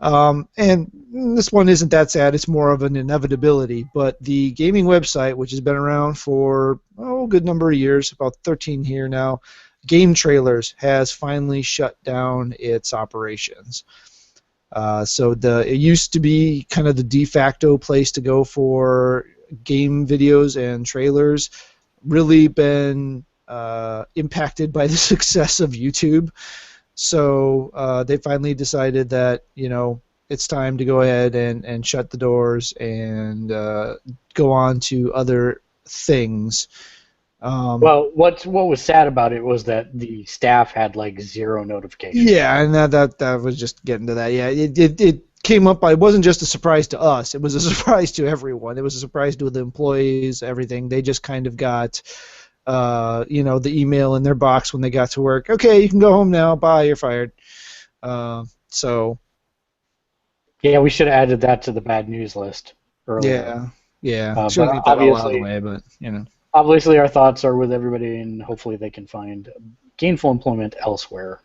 And this one isn't that sad, it's more of an inevitability, but the gaming website, which has been around for a good number of years, about 13 here now, Game Trailers, has finally shut down its operations. So it used to be kind of the de facto place to go for game videos and trailers, really been impacted by the success of YouTube. So they finally decided that, it's time to go ahead and shut the doors and go on to other things. Well, what was sad about it was that the staff had like 0 notifications. Yeah, and that was just getting to that. Yeah, it came up. It wasn't just a surprise to us. It was a surprise to everyone. It was a surprise to the employees, everything. They just kind of got the email in their box when they got to work. Okay, you can go home now. Bye, you're fired. So. Yeah, we should have added that to the bad news list earlier. Yeah. But Should have got that all out of the way, but obviously our thoughts are with everybody, and hopefully they can find gainful employment elsewhere.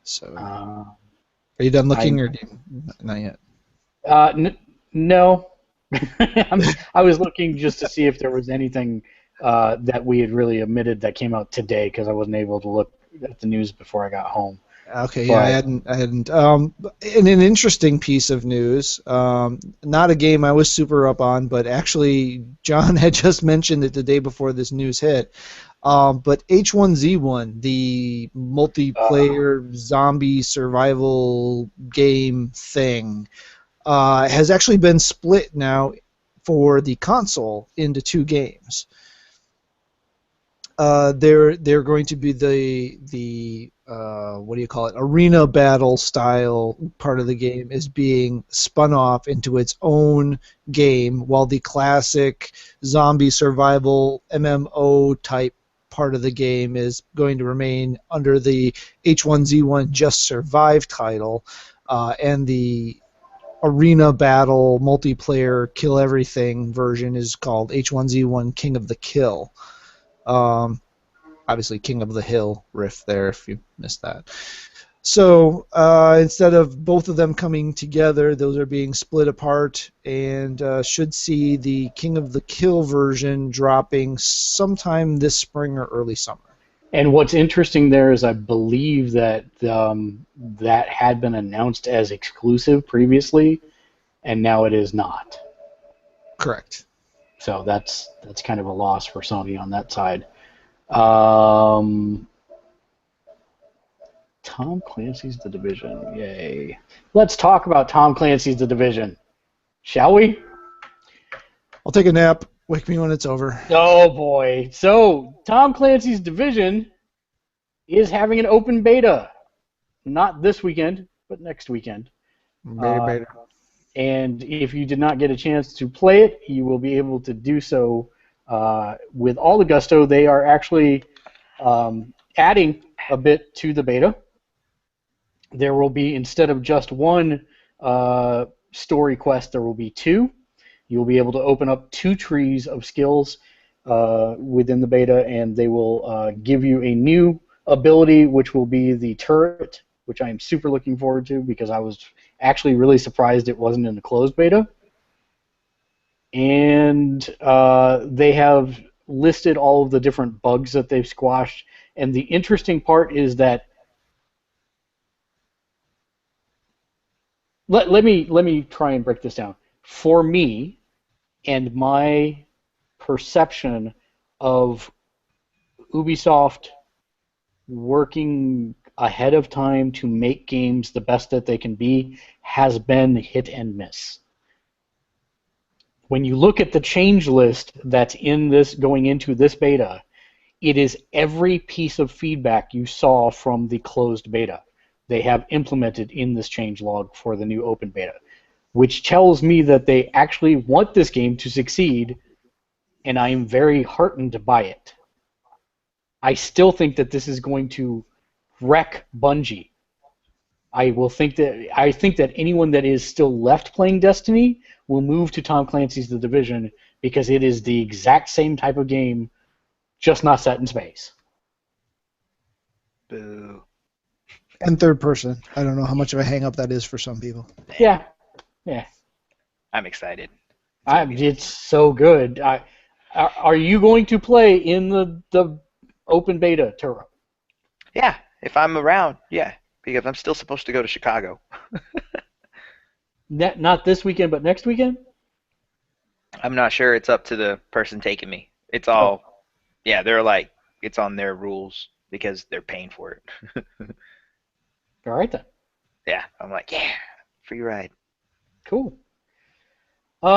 So, are you done looking, or not yet? No. I was looking just to see if there was anything that we had really omitted that came out today, because I wasn't able to look at the news before I got home. Okay, yeah, I hadn't. In an interesting piece of news, not a game I was super up on, but actually John had just mentioned it the day before this news hit. But H1Z1, the multiplayer zombie survival game thing, has actually been split now for the console into 2 games. They're going to be the what do you call it? Arena battle style part of the game is being spun off into its own game, while the classic zombie survival MMO type part of the game is going to remain under the H1Z1 Just Survive title, and the arena battle multiplayer kill everything version is called H1Z1 King of the Kill. Obviously King of the Hill riff there if you missed that. So instead of both of them coming together, those are being split apart, and should see the King of the Kill version dropping sometime this spring or early summer. And what's interesting there is I believe that that had been announced as exclusive previously, and now it is not. Correct. So that's kind of a loss for Sony on that side. Tom Clancy's The Division. Yay. Let's talk about Tom Clancy's The Division. Shall we? I'll take a nap. Wake me when it's over. Oh, boy. So, Tom Clancy's Division is having an open beta. Not this weekend, but next weekend. Beta. And if you did not get a chance to play it, you will be able to do so with all the gusto. They are actually adding a bit to the beta. There will be, instead of just one story quest, there will be 2. You'll be able to open up 2 trees of skills within the beta, and they will give you a new ability, which will be the turret, which I am super looking forward to, because I was actually really surprised it wasn't in the closed beta. And they have listed all of the different bugs that they've squashed. And the interesting part is that let me try and break this down. For me, and my perception of Ubisoft working ahead of time to make games the best that they can be, has been hit and miss. When you look at the change list that's in this, going into this beta, it is every piece of feedback you saw from the closed beta they have implemented in this change log for the new open beta, which tells me that they actually want this game to succeed, and I am very heartened by it. I still think that this is going to wreck Bungie. I think that anyone that is still left playing Destiny will move to Tom Clancy's The Division, because it is the exact same type of game, just not set in space. Boo. And third person. I don't know how much of a hang-up that is for some people. Yeah. I'm excited. It's so good. Are you going to play in the open beta, Turo? Yeah, if I'm around, yeah, because I'm still supposed to go to Chicago. Not this weekend, but next weekend? I'm not sure. It's up to the person taking me. It's all, yeah, they're like, it's on their rules because they're paying for it. All right, then. Yeah, I'm like, yeah, free ride. Cool. What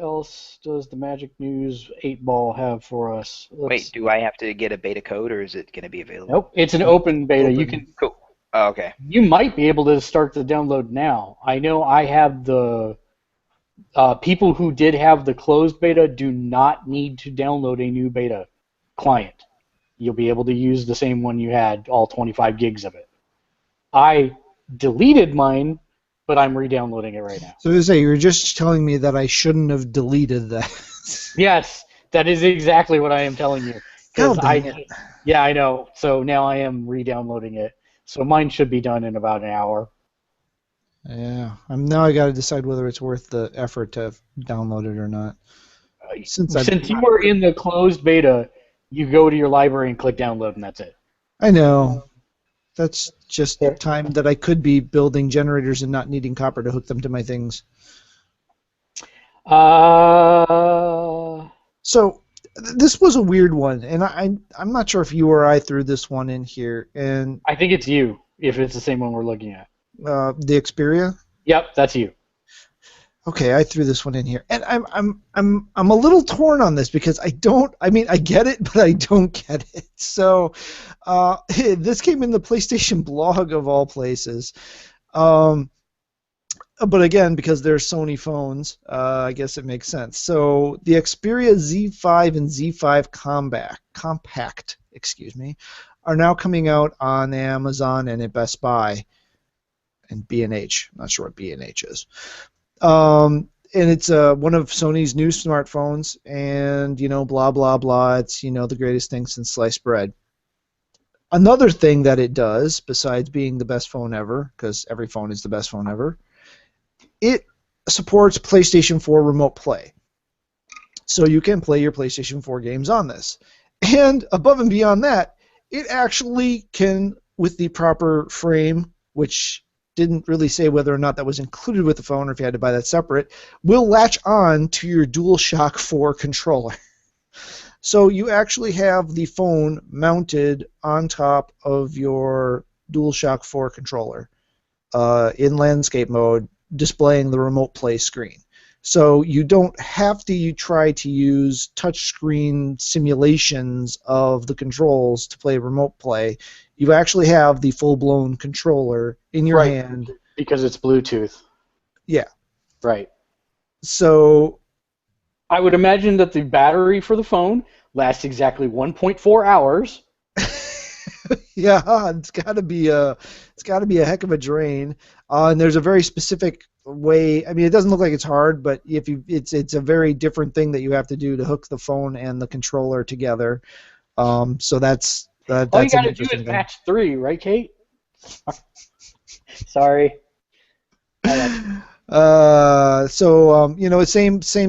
else does the Magic News 8-Ball have for us? Wait, do I have to get a beta code, or is it going to be available? Nope, it's an open beta. Open. You can. Cool. Oh, okay. You might be able to start the download now. I know I have the People who did have the closed beta do not need to download a new beta client. You'll be able to use the same one you had, all 25 gigs of it. I deleted mine, but I'm re-downloading it right now. So to say, you're just telling me that I shouldn't have deleted that. Yes, that is exactly what I am telling you. God dang it. Yeah, I know. So now I am re-downloading it. So mine should be done in about an hour. Yeah, now I got to decide whether it's worth the effort to download it or not. Since you are in the closed beta, you go to your library and click download, and that's it. I know. That's just time that I could be building generators and not needing copper to hook them to my things. So this was a weird one, and I'm not sure if you or I threw this one in here. And I think it's you, if it's the same one we're looking at. The Xperia? Yep, that's you. Okay, I threw this one in here, and I'm a little torn on this because I get it, but I don't get it. So, this came in the PlayStation blog of all places, but again, because they're Sony phones, I guess it makes sense. So the Xperia Z5 and Z5 Compact, are now coming out on Amazon and at Best Buy and B&H. I'm not sure what B&H is. And it's one of Sony's new smartphones, and blah blah blah. It's the greatest thing since sliced bread. Another thing that it does, besides being the best phone ever, because every phone is the best phone ever, it supports PlayStation 4 Remote Play. So you can play your PlayStation 4 games on this. And above and beyond that, it actually can, with the proper frame, which didn't really say whether or not that was included with the phone or if you had to buy that separate, will latch on to your DualShock 4 controller. So you actually have the phone mounted on top of your DualShock 4 controller in landscape mode, displaying the remote play screen. So you don't have to try to use touchscreen simulations of the controls to play remote play. You actually have the full-blown controller in your hand. Because it's Bluetooth. Yeah. Right. So I would imagine that the battery for the phone lasts exactly 1.4 hours. Yeah, it's got to be a heck of a drain. And there's a very specific way. I mean, it doesn't look like it's hard, but it's a very different thing that you have to do to hook the phone and the controller together. So that's all you got to do is patch 3, right, Kate? Sorry. Same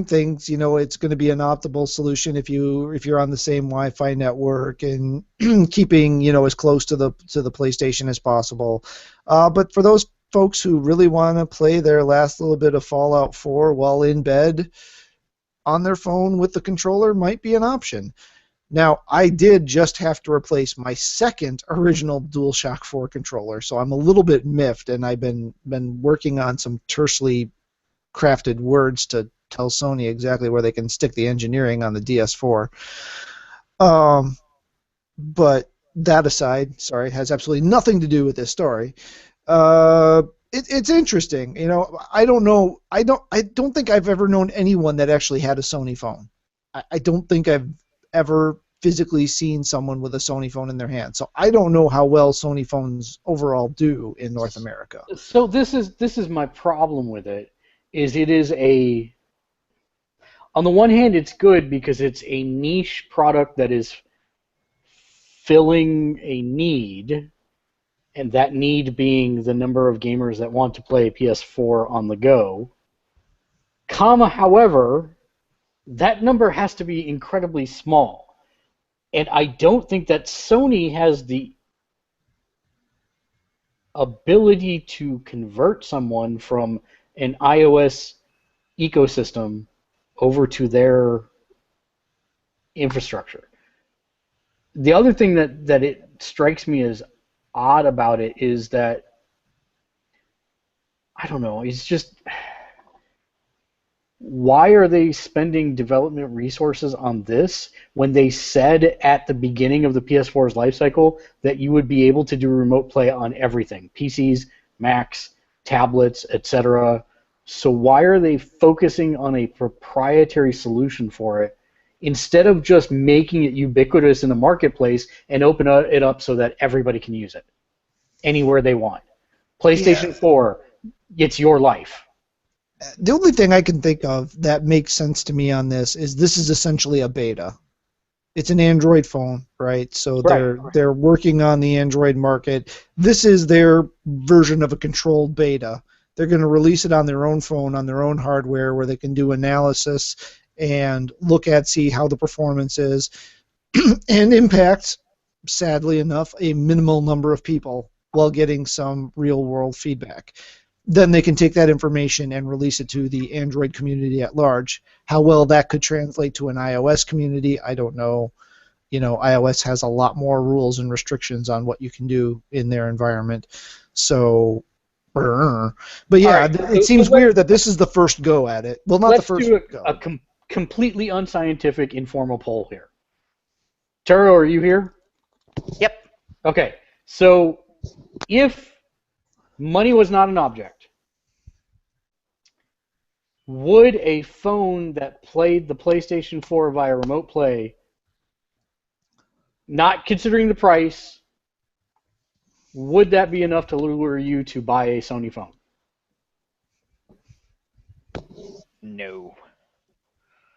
things. It's going to be an optimal solution if you're on the same Wi-Fi network and keeping as close to the PlayStation as possible. But for those folks who really want to play their last little bit of Fallout 4 while in bed on their phone with the controller, might be an option. Now, I did just have to replace my second original DualShock 4 controller, so I'm a little bit miffed, and I've been working on some tersely crafted words to tell Sony exactly where they can stick the engineering on the DS4. But that aside, sorry, it has absolutely nothing to do with this story. It's interesting. I don't know. I don't think I've ever known anyone that actually had a Sony phone. I don't think I've ever physically seen someone with a Sony phone in their hand. So I don't know how well Sony phones overall do in North America. So this is my problem with it. On the one hand, it's good because it's a niche product that is filling a need, and that need being the number of gamers that want to play PS4 on the go. However, that number has to be incredibly small. And I don't think that Sony has the ability to convert someone from an iOS ecosystem over to their infrastructure. The other thing that it strikes me as odd about it is that, I don't know, it's just, why are they spending development resources on this when they said at the beginning of the PS4's life cycle that you would be able to do remote play on everything, PCs, Macs, tablets, etc. So why are they focusing on a proprietary solution for it instead of just making it ubiquitous in the marketplace and open it up so that everybody can use it anywhere they want? PlayStation 4, it's your life. The only thing I can think of that makes sense to me on this is essentially a beta. It's an Android phone, right? So they're working on the Android market. This is their version of a controlled beta. They're going to release it on their own phone, on their own hardware, where they can do analysis and see how the performance is, and impact, sadly enough, a minimal number of people while getting some real-world feedback. Then they can take that information and release it to the Android community at large. How well that could translate to an iOS community, I don't know. iOS has a lot more rules and restrictions on what you can do in their environment. So, but yeah, right, it seems weird that this is the first go at it. Well, not the first go. Let's do a completely unscientific, informal poll here. Taro, are you here? Yep. Okay, so if money was not an object, would a phone that played the PlayStation 4 via remote play, not considering the price, would that be enough to lure you to buy a Sony phone? No.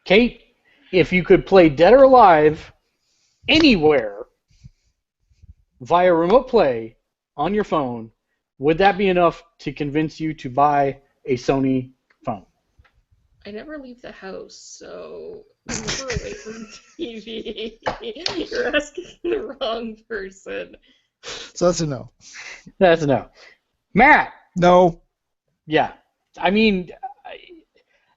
Kate, if you could play Dead or Alive anywhere via remote play on your phone, would that be enough to convince you to buy a Sony phone? I never leave the house, so I'm never away from TV. You're asking the wrong person. So that's a no. That's a no. Matt! No. Yeah. I mean,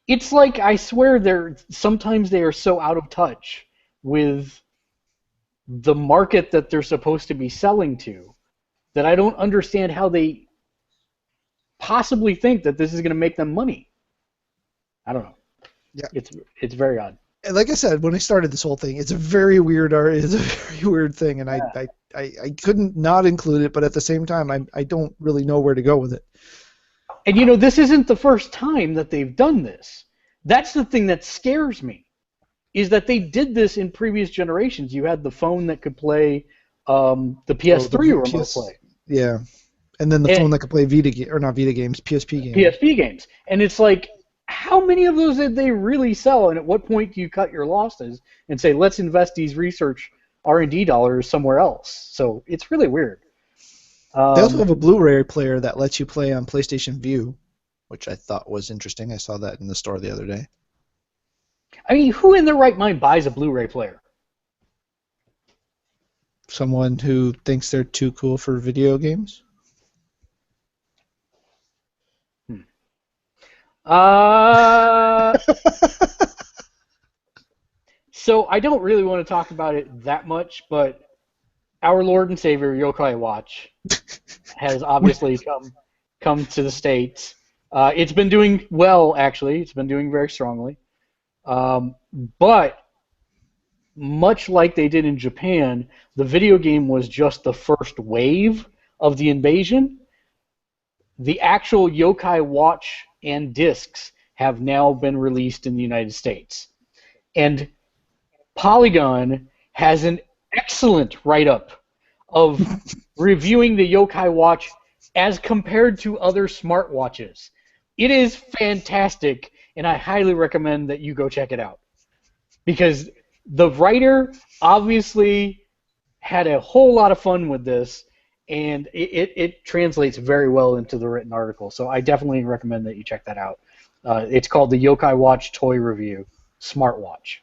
it's like, I swear, sometimes they are so out of touch with the market that they're supposed to be selling to that I don't understand how they possibly think that this is going to make them money. I don't know. Yeah. It's very odd. And like I said, when I started this whole thing, it's a very weird thing, and Yeah. I couldn't not include it, but at the same time, I don't really know where to go with it. And this isn't the first time that they've done this. That's the thing that scares me, is that they did this in previous generations. You had the phone that could play the PS3 remote play. Yeah, and then the phone that could play PSP games. PSP games. And it's like, how many of those did they really sell? And at what point do you cut your losses and say, let's invest these research R&D dollars somewhere else? So it's really weird. They also have a Blu-ray player that lets you play on PlayStation Vue, which I thought was interesting. I saw that in the store the other day. I mean, who in their right mind buys a Blu-ray player? Someone who thinks they're too cool for video games? So I don't really want to talk about it that much, but our Lord and Savior Yokai Watch has obviously come to the States. It's been doing well, actually. It's been doing very strongly. But much like they did in Japan, the video game was just the first wave of the invasion. The actual Yokai Watch and discs have now been released in the United States. And Polygon has an excellent write-up of reviewing the Yokai Watch as compared to other smartwatches. It is fantastic, and I highly recommend that you go check it out. Because the writer obviously had a whole lot of fun with this, and it translates very well into the written article. So I definitely recommend that you check that out. It's called the Yokai Watch Toy Review Smartwatch.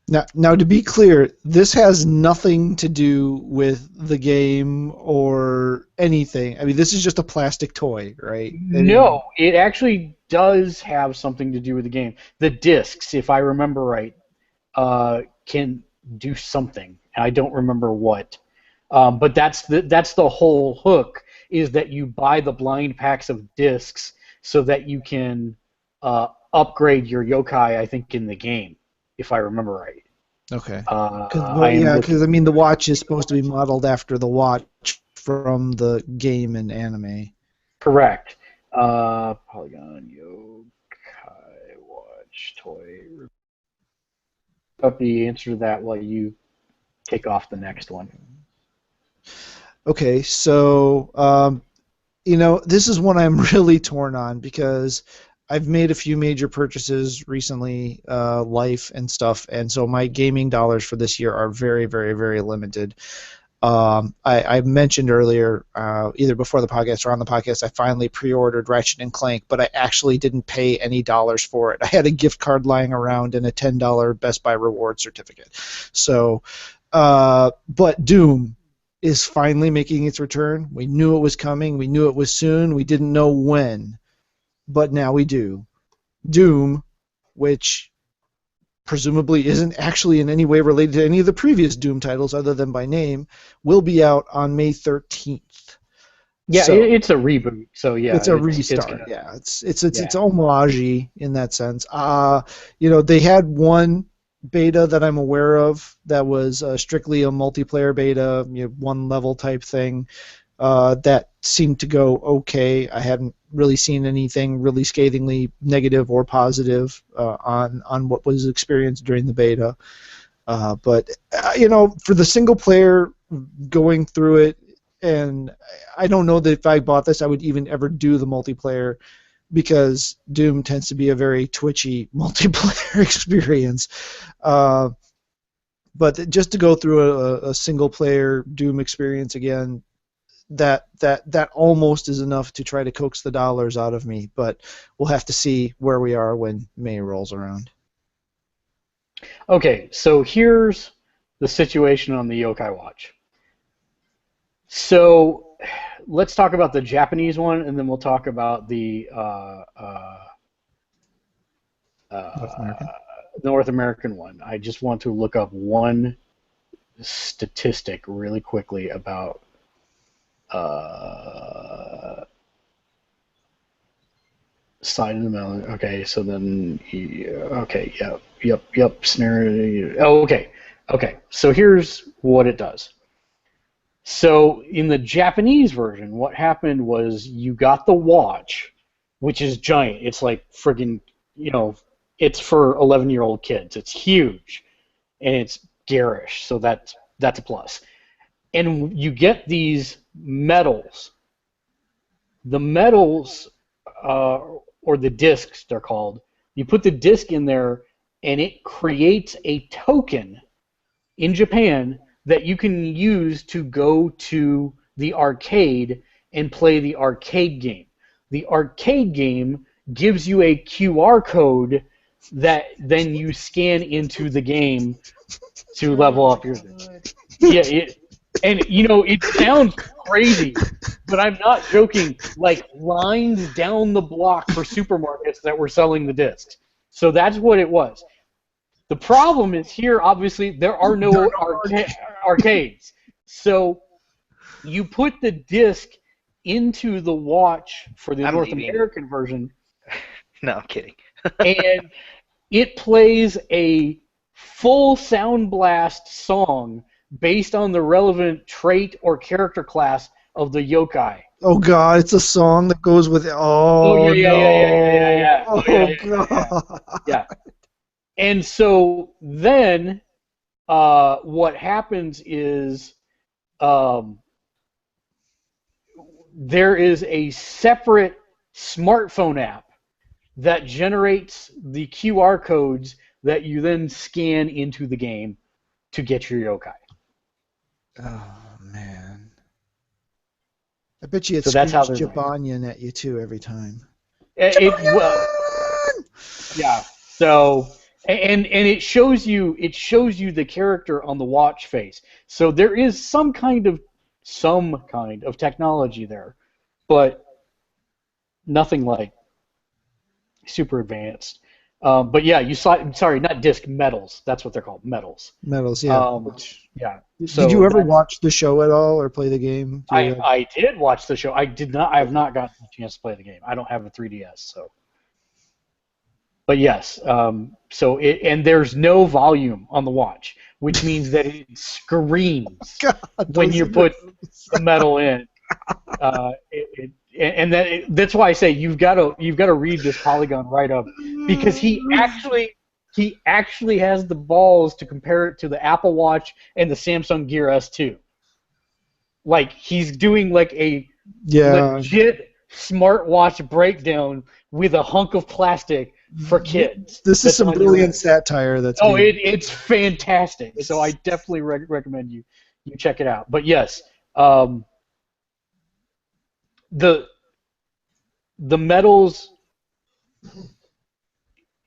Now, to be clear, this has nothing to do with the game or anything. I mean, this is just a plastic toy, right? No, it actually does have something to do with the game. The discs, if I remember right, can do something. I don't remember what. But that's the whole hook, is that you buy the blind packs of discs so that you can upgrade your yokai, I think, in the game, if I remember right. Okay. Because I mean, the watch is supposed to be modeled after the watch from the game and anime. Correct. Polygon Yokai Watch Toy. Up the answer to that while you kick off the next one. Okay, so this is one I'm really torn on because I've made a few major purchases recently, life and stuff, and so my gaming dollars for this year are very, very, very limited. I mentioned earlier, either before the podcast or on the podcast, I finally pre-ordered Ratchet and Clank, but I actually didn't pay any dollars for it. I had a gift card lying around and a $10 Best Buy reward certificate. So, but Doom is finally making its return. We knew it was coming. We knew it was soon. We didn't know when, but now we do. Doom, which presumably isn't actually in any way related to any of the previous Doom titles other than by name, will be out on May 13th. Yeah, So, it's a reboot, so yeah. It's a restart. It's homage in that sense. They had one beta that I'm aware of that was strictly a multiplayer beta, one level type thing. That seemed to go okay. I hadn't really seen anything really scathingly negative or positive on what was experienced during the beta. But for the single player going through it, and I don't know that if I bought this I would even ever do the multiplayer because Doom tends to be a very twitchy multiplayer experience. But just to go through a single player Doom experience again, that almost is enough to try to coax the dollars out of me, but we'll have to see where we are when May rolls around. Okay, so here's the situation on the Yokai Watch. So let's talk about the Japanese one, and then we'll talk about the North American one. I just want to look up one statistic really quickly about side of the melon. Okay, so then okay, yep. Snare. Oh, okay. So here's what it does. So in the Japanese version, what happened was you got the watch, which is giant. It's like friggin', it's for 11-year-old kids. It's huge, and it's garish. So that's a plus. And you get these medals. The medals, or the discs, they're called. You put the disc in there, and it creates a token in Japan that you can use to go to the arcade and play the arcade game. The arcade game gives you a QR code that then you scan into the game to level up your... Yeah, it sounds crazy, but I'm not joking. Like lines down the block for supermarkets that were selling the discs. So that's what it was. The problem is here, obviously, there are no arcades. So you put the disc into the watch for the North American version. No, I'm kidding. And it plays a full sound blast song based on the relevant trait or character class of the yokai. Oh God, it's a song that goes with it. Oh, yeah. God. Yeah. And so then what happens is there is a separate smartphone app that generates the QR codes that you then scan into the game to get your yokai. Oh, man. I bet you it So that's how screams they're Jabanian at you, too, every time. Yeah. So, and it shows you the character on the watch face. So there is some kind of technology there, but nothing like super advanced. But yeah, not disc, medals. That's what they're called, medals. Medals, yeah. Yeah. Did you ever watch the show at all or play the game? I did watch the show. I have not gotten a chance to play the game. I don't have a 3DS, so. But yes, and there's no volume on the watch, which means that it screams when you put the medal in. that's why I say you've got to read this Polygon write-up, because he actually has the balls to compare it to the Apple Watch and the Samsung Gear S2. Like, he's doing like a legit smartwatch breakdown with a hunk of plastic for kids. This is some brilliant satire. It's fantastic. So I definitely recommend you check it out. But yes, the medals,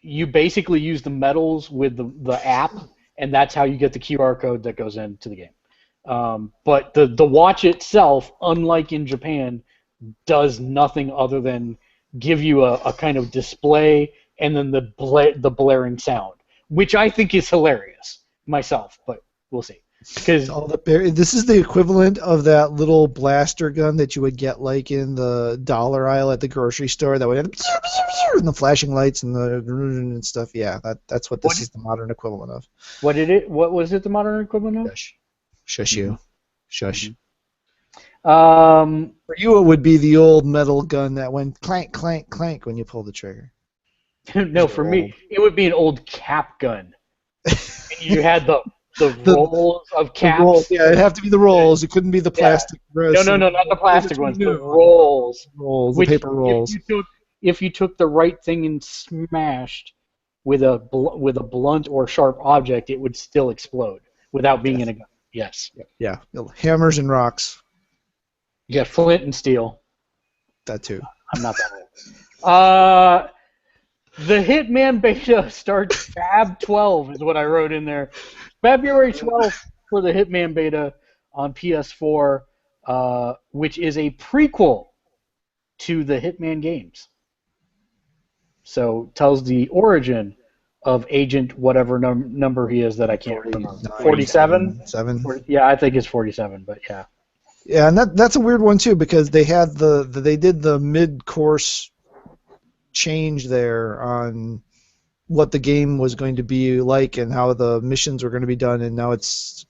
you basically use the medals with the app, and that's how you get the QR code that goes into the game. But the watch itself, unlike in Japan, does nothing other than give you a kind of display and then the blaring sound, which I think is hilarious myself, but we'll see. Because this is the equivalent of that little blaster gun that you would get like in the dollar aisle at the grocery store that would have and the flashing lights and stuff. Yeah, that's what this is the modern equivalent of. What was it the modern equivalent of? Shush you. Shush. For you, it would be the old metal gun that went clank, clank, clank when you pull the trigger. No, for me, it would be an old cap gun. And you had the rolls of caps. Yeah, it'd have to be the rolls. It couldn't be the plastic. No, not the plastic ones. The rolls. The paper rolls. If you took the right thing and smashed with a blunt or sharp object, it would still explode without being in a gun. Yes. Yeah. Hammers and rocks. You got flint and steel. That too. I'm not that old. The Hitman beta starts Feb 12 is what I wrote in there. February 12th for the Hitman beta on PS4, which is a prequel to the Hitman games. So tells the origin of Agent whatever number he is that I can't remember. 47? 7. Yeah, I think it's 47, but yeah. Yeah, and that's a weird one too, because they had they did the mid-course change there on what the game was going to be like and how the missions were going to be done, and now it's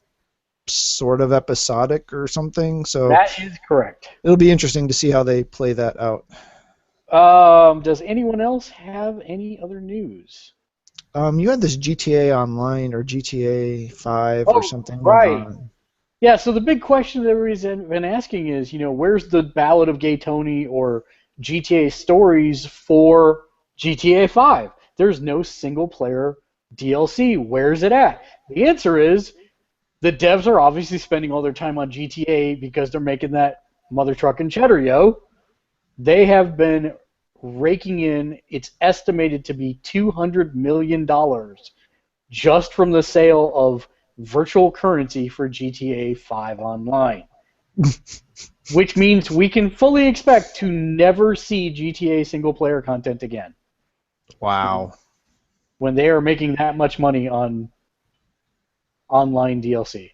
sort of episodic or something. So that is correct. It'll be interesting to see how they play that out. Does anyone else have any other news? You had this GTA Online or GTA 5 or something. Right. Yeah, so the big question that everybody's been asking is, where's the Ballad of Gay Tony or GTA Stories for GTA 5? There's no single-player DLC. Where's it at? The answer is the devs are obviously spending all their time on GTA because they're making that mother trucking cheddar, yo. They have been raking in, it's estimated to be $200 million just from the sale of virtual currency for GTA 5 Online. Which means we can fully expect to never see GTA single-player content again. Wow. When they are making that much money on online DLC.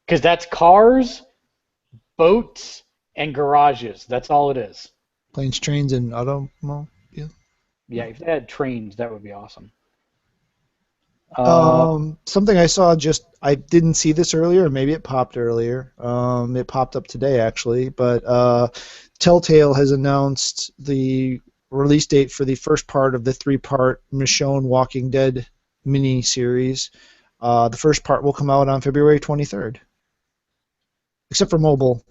Because that's cars, boats, and garages. That's all it is. Planes, trains, and automobile. Yeah, if they had trains, that would be awesome. Something I saw I didn't see this earlier, maybe it popped earlier. It popped up today, actually, but Telltale has announced the release date for the first part of the 3-part Michonne Walking Dead mini-series. The first part will come out on February 23rd. Except for mobile.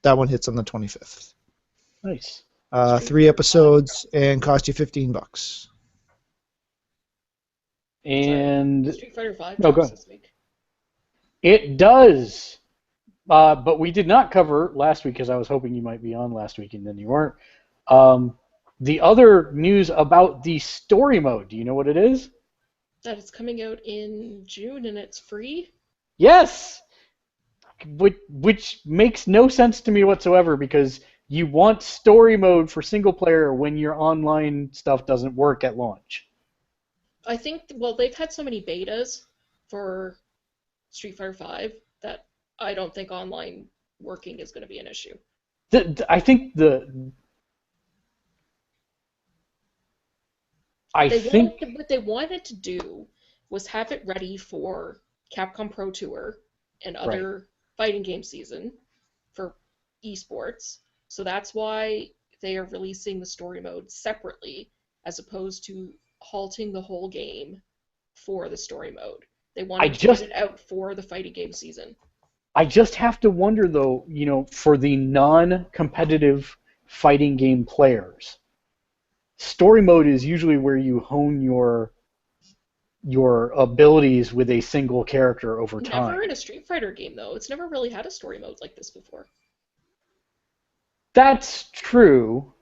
That one hits on the 25th. Nice. 3 episodes and cost you $15. And Street Fighter 5 go ahead. this week. It does. But we did not cover last week because I was hoping you might be on last week and then you weren't. The other news about the story mode, do you know what it is? That it's coming out in June and it's free? Yes! Which makes no sense to me whatsoever because you want story mode for single player when your online stuff doesn't work at launch. I think, they've had so many betas for Street Fighter 5 that I don't think online working is going to be an issue. I think what they wanted to do was have it ready for Capcom Pro Tour and other fighting game season for esports, So that's why they are releasing the story mode separately, as opposed to halting the whole game for the story mode. They I wanted to just get it out for the fighting game season. I just have to wonder though, for the non-competitive fighting game players, story mode is usually where you hone your abilities with a single character over time. Never in a Street Fighter game, though. It's never really had a story mode like this before. That's true.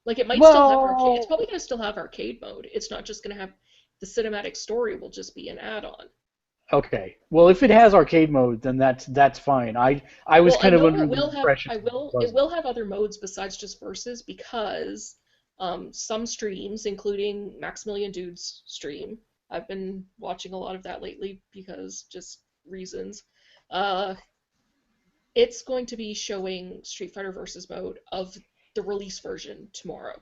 Like, it might still have arcade. Well, It's probably going to still have arcade mode. It's not just going to have the cinematic story will just be an add-on. okay. Well, if it has arcade mode, then that's fine. I was Well, I kind of know under it the will have impression I will it will have other modes besides just versus, because some streams, including Maximilian Dude's stream, I've been watching a lot of that lately because just reasons. It's going to be showing Street Fighter Versus mode of the release version tomorrow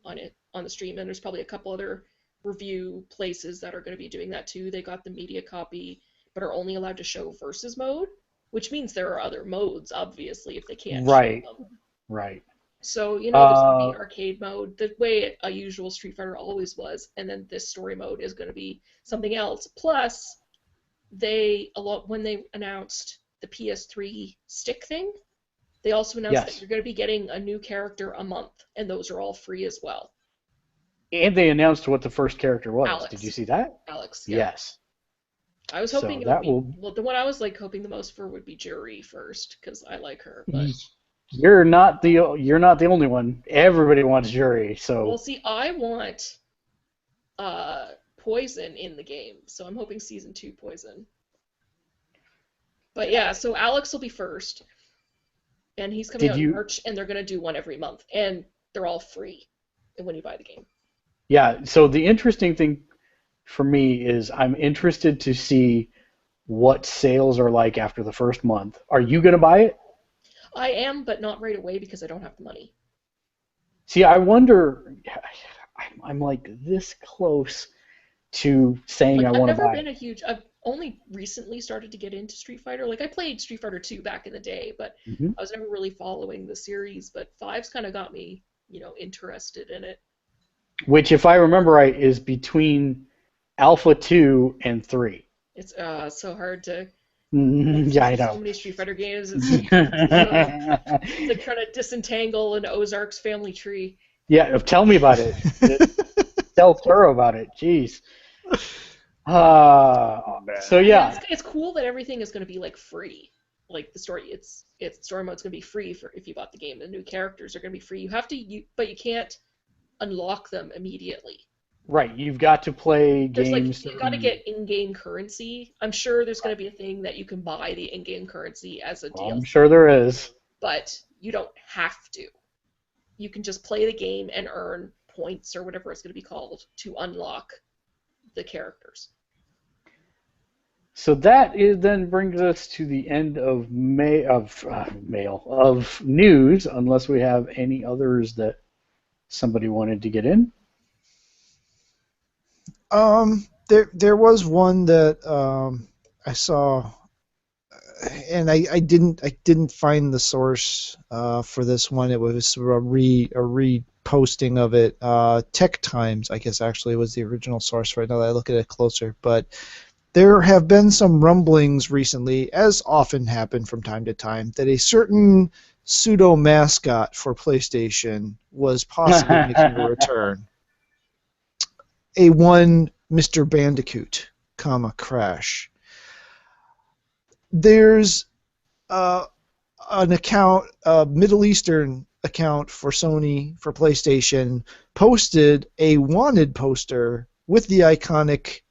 on the stream, and there's probably a couple other review places that are going to be doing that too. They got the media copy, but are only allowed to show Versus mode, which means there are other modes, obviously, if they can't Right. show them. Right. So, there's going to Uh, be arcade mode, the way a usual Street Fighter always was, and then this story mode is going to be something else. Plus, when they announced the PS3 stick thing, they also announced that yes. you're going to be getting a new character a month, and those are all free as well. And they announced what the first character was. Alex. Did you see that? Alex, yeah. Yes. I was So hoping it would that be, will. well, the one I was like hoping the most for would be Jury first, because I like her, but You're not the only one. Everybody wants Jury. well, So see, I want Poison in the game, so I'm hoping season 2 Poison. But yeah, so Alex will be first, and he's coming did out in you? March, and they're going to do one every month, and they're all free when you buy the game. Yeah. So the interesting thing for me is I'm interested to see what sales are like after the first month. Are you going to buy it? I am, but not right away because I don't have the money. See, I wonder. I'm like this close to saying Like, I I've want to never buy been it. I've only recently started to get into Street Fighter. Like, I played Street Fighter 2 back in the day, but Hmm. I was never really following the series. But 5's kind of got me, interested in it. Which, if I remember right, is between Alpha 2 and 3. It's so hard to. Yeah, I So know. many Street Fighter games. It's like trying to disentangle an Ozark's family tree. Yeah, tell me about it. Tell Turo about it. Jeez. So Yeah, yeah, it's cool that everything is going to be like free. Like the story, it's story mode's going to be free for if you bought the game. The new characters are going to be free. You have to, but you can't unlock them immediately. right. You've got to play There's like games. you got to get in-game currency. I'm sure there's going to be a thing that you can buy the in-game currency as a I'm DLC, sure there is. but you don't have to. You can just play the game and earn points or whatever it's going to be called to unlock the characters. So that then brings us to the end of mail of news, unless we have any others that somebody wanted to get in. There was one that I saw, and I didn't find the source for this one. It was a reposting of it. Tech Times, I guess, actually was the original source for it. Now that I look at it closer, but there have been some rumblings recently, as often happen from time to time, that a certain pseudo mascot for PlayStation was possibly making a return. A one Mr. Bandicoot, Crash. There's an account, a Middle Eastern account for Sony, for PlayStation, posted a wanted poster with the iconic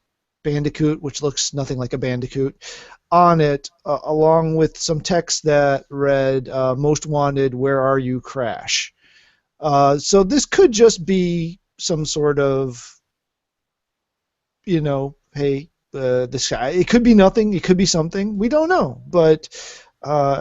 Bandicoot, which looks nothing like a Bandicoot, on it, along with some text that read, "Most wanted, where are you, Crash?" So this could just be some sort of, hey, this guy. It could be nothing. It could be something. We don't know, but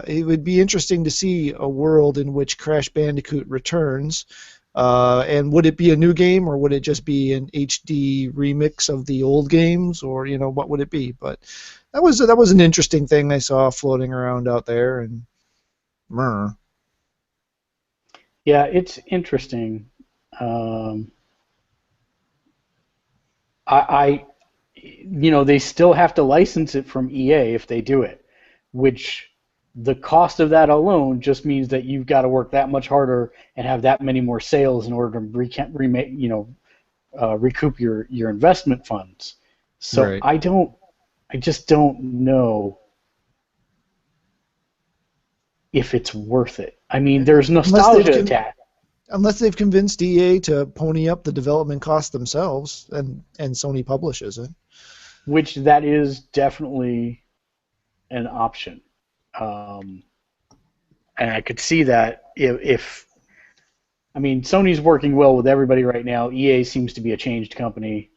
it would be interesting to see a world in which Crash Bandicoot returns. And would it be a new game, or would it just be an HD remix of the old games, or what would it be? But that was an interesting thing I saw floating around out there, and Yeah, it's interesting. I, they still have to license it from EA if they do it, which the cost of that alone just means that you've got to work that much harder and have that many more sales in order to recoup your investment funds. So Right. I just don't know if it's worth it. I mean, there's nostalgia attached. Unless they've convinced EA to pony up the development cost themselves, and Sony publishes it. Which that is definitely an option. And I could see that if I mean, Sony's working well with everybody right now. EA seems to be a changed company.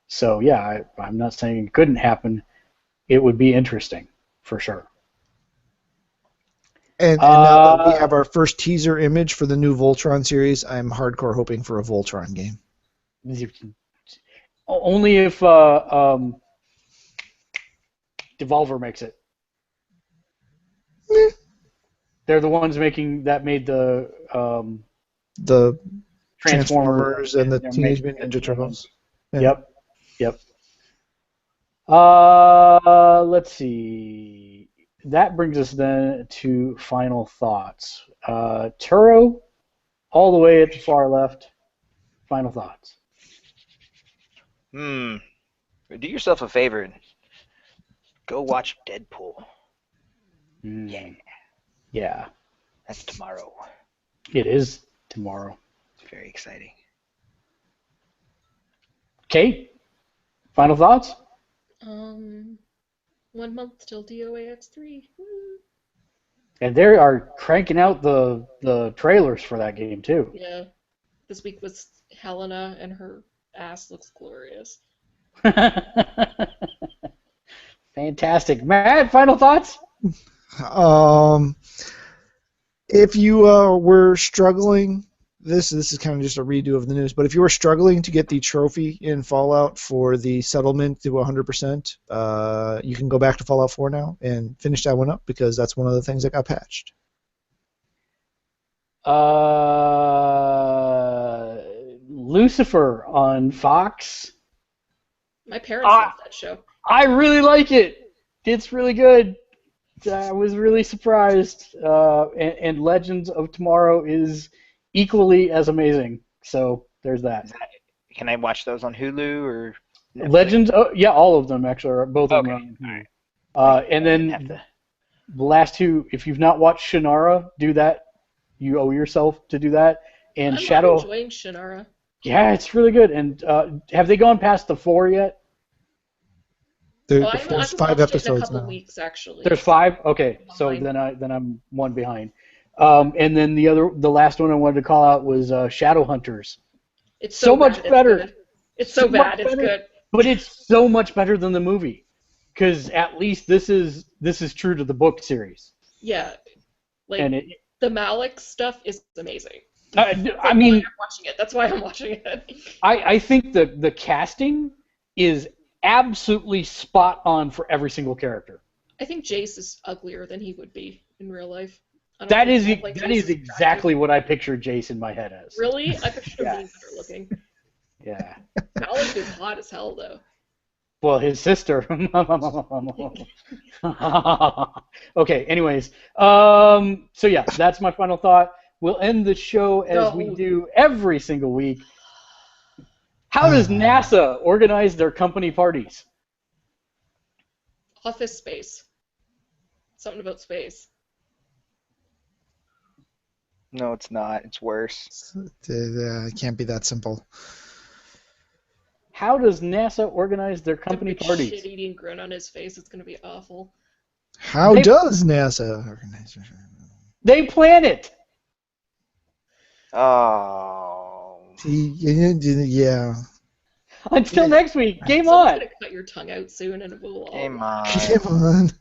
So, yeah, I'm not saying it couldn't happen. It would be interesting, for sure. And now that we have our first teaser image for the new Voltron series, I'm hardcore hoping for a Voltron game. Only if Devolver makes it. They're the ones made the Transformers and the Teenage Mutant Ninja Turtles. Yeah. Yep. Let's see. That brings us then to final thoughts. Turo, all the way at the far left. Final thoughts. Do yourself a favor. Go watch Deadpool. Yeah. That's tomorrow. It is tomorrow. It's very exciting. Kate, final thoughts? 1 month till DOAX3. And they are cranking out the trailers for that game too. Yeah. This week was Helena, and her ass looks glorious. Fantastic. Matt, final thoughts? If you were struggling, this is kind of just a redo of the news, but if you were struggling to get the trophy in Fallout for the settlement to 100%, you can go back to Fallout 4 now and finish that one up, because that's one of the things that got patched. Lucifer on Fox. My parents love that show. I really like it. It's really good. I was really surprised. And Legends of Tomorrow is equally as amazing. So there's that. Can I watch those on Hulu or Netflix? Legends? Oh, yeah, all of them actually. Or both of them. All right. And then the last two, if you've not watched Shannara, do that. You owe yourself to do that. And I'm Shadow. enjoying Shannara. Yeah, it's really good. And have they gone past the 4 yet? There's 5 episodes in a couple now. Weeks, actually. There's 5. Okay, so then I'm one behind. And then the last one I wanted to call out was Shadowhunters. It's so much better. It's so bad. It's good. But it's so much better than the movie, because at least this is true to the book series. Yeah, like and the Malik stuff is amazing. I mean, I'm watching it. That's why I'm watching it. I think the casting is absolutely spot on for every single character. I think Jace is uglier than he would be in real life. That is exactly what I pictured Jace in my head as. Really? I pictured him being better looking. Yeah. Malik is hot as hell, though. Well, his sister. Okay, anyways. So yeah, that's my final thought. We'll end the show as we do every single week. How does NASA organize their company parties? Office Space. Something about space. No, it's not. It's worse. It can't be that simple. How does NASA organize their company parties? Shit-eating grin on his face. It's going to be awful. How does NASA organize? They plan it. Oh. Yeah. Until next week. Game Someone's on. going to cut your tongue out soon, and it will all. Game on. Come on.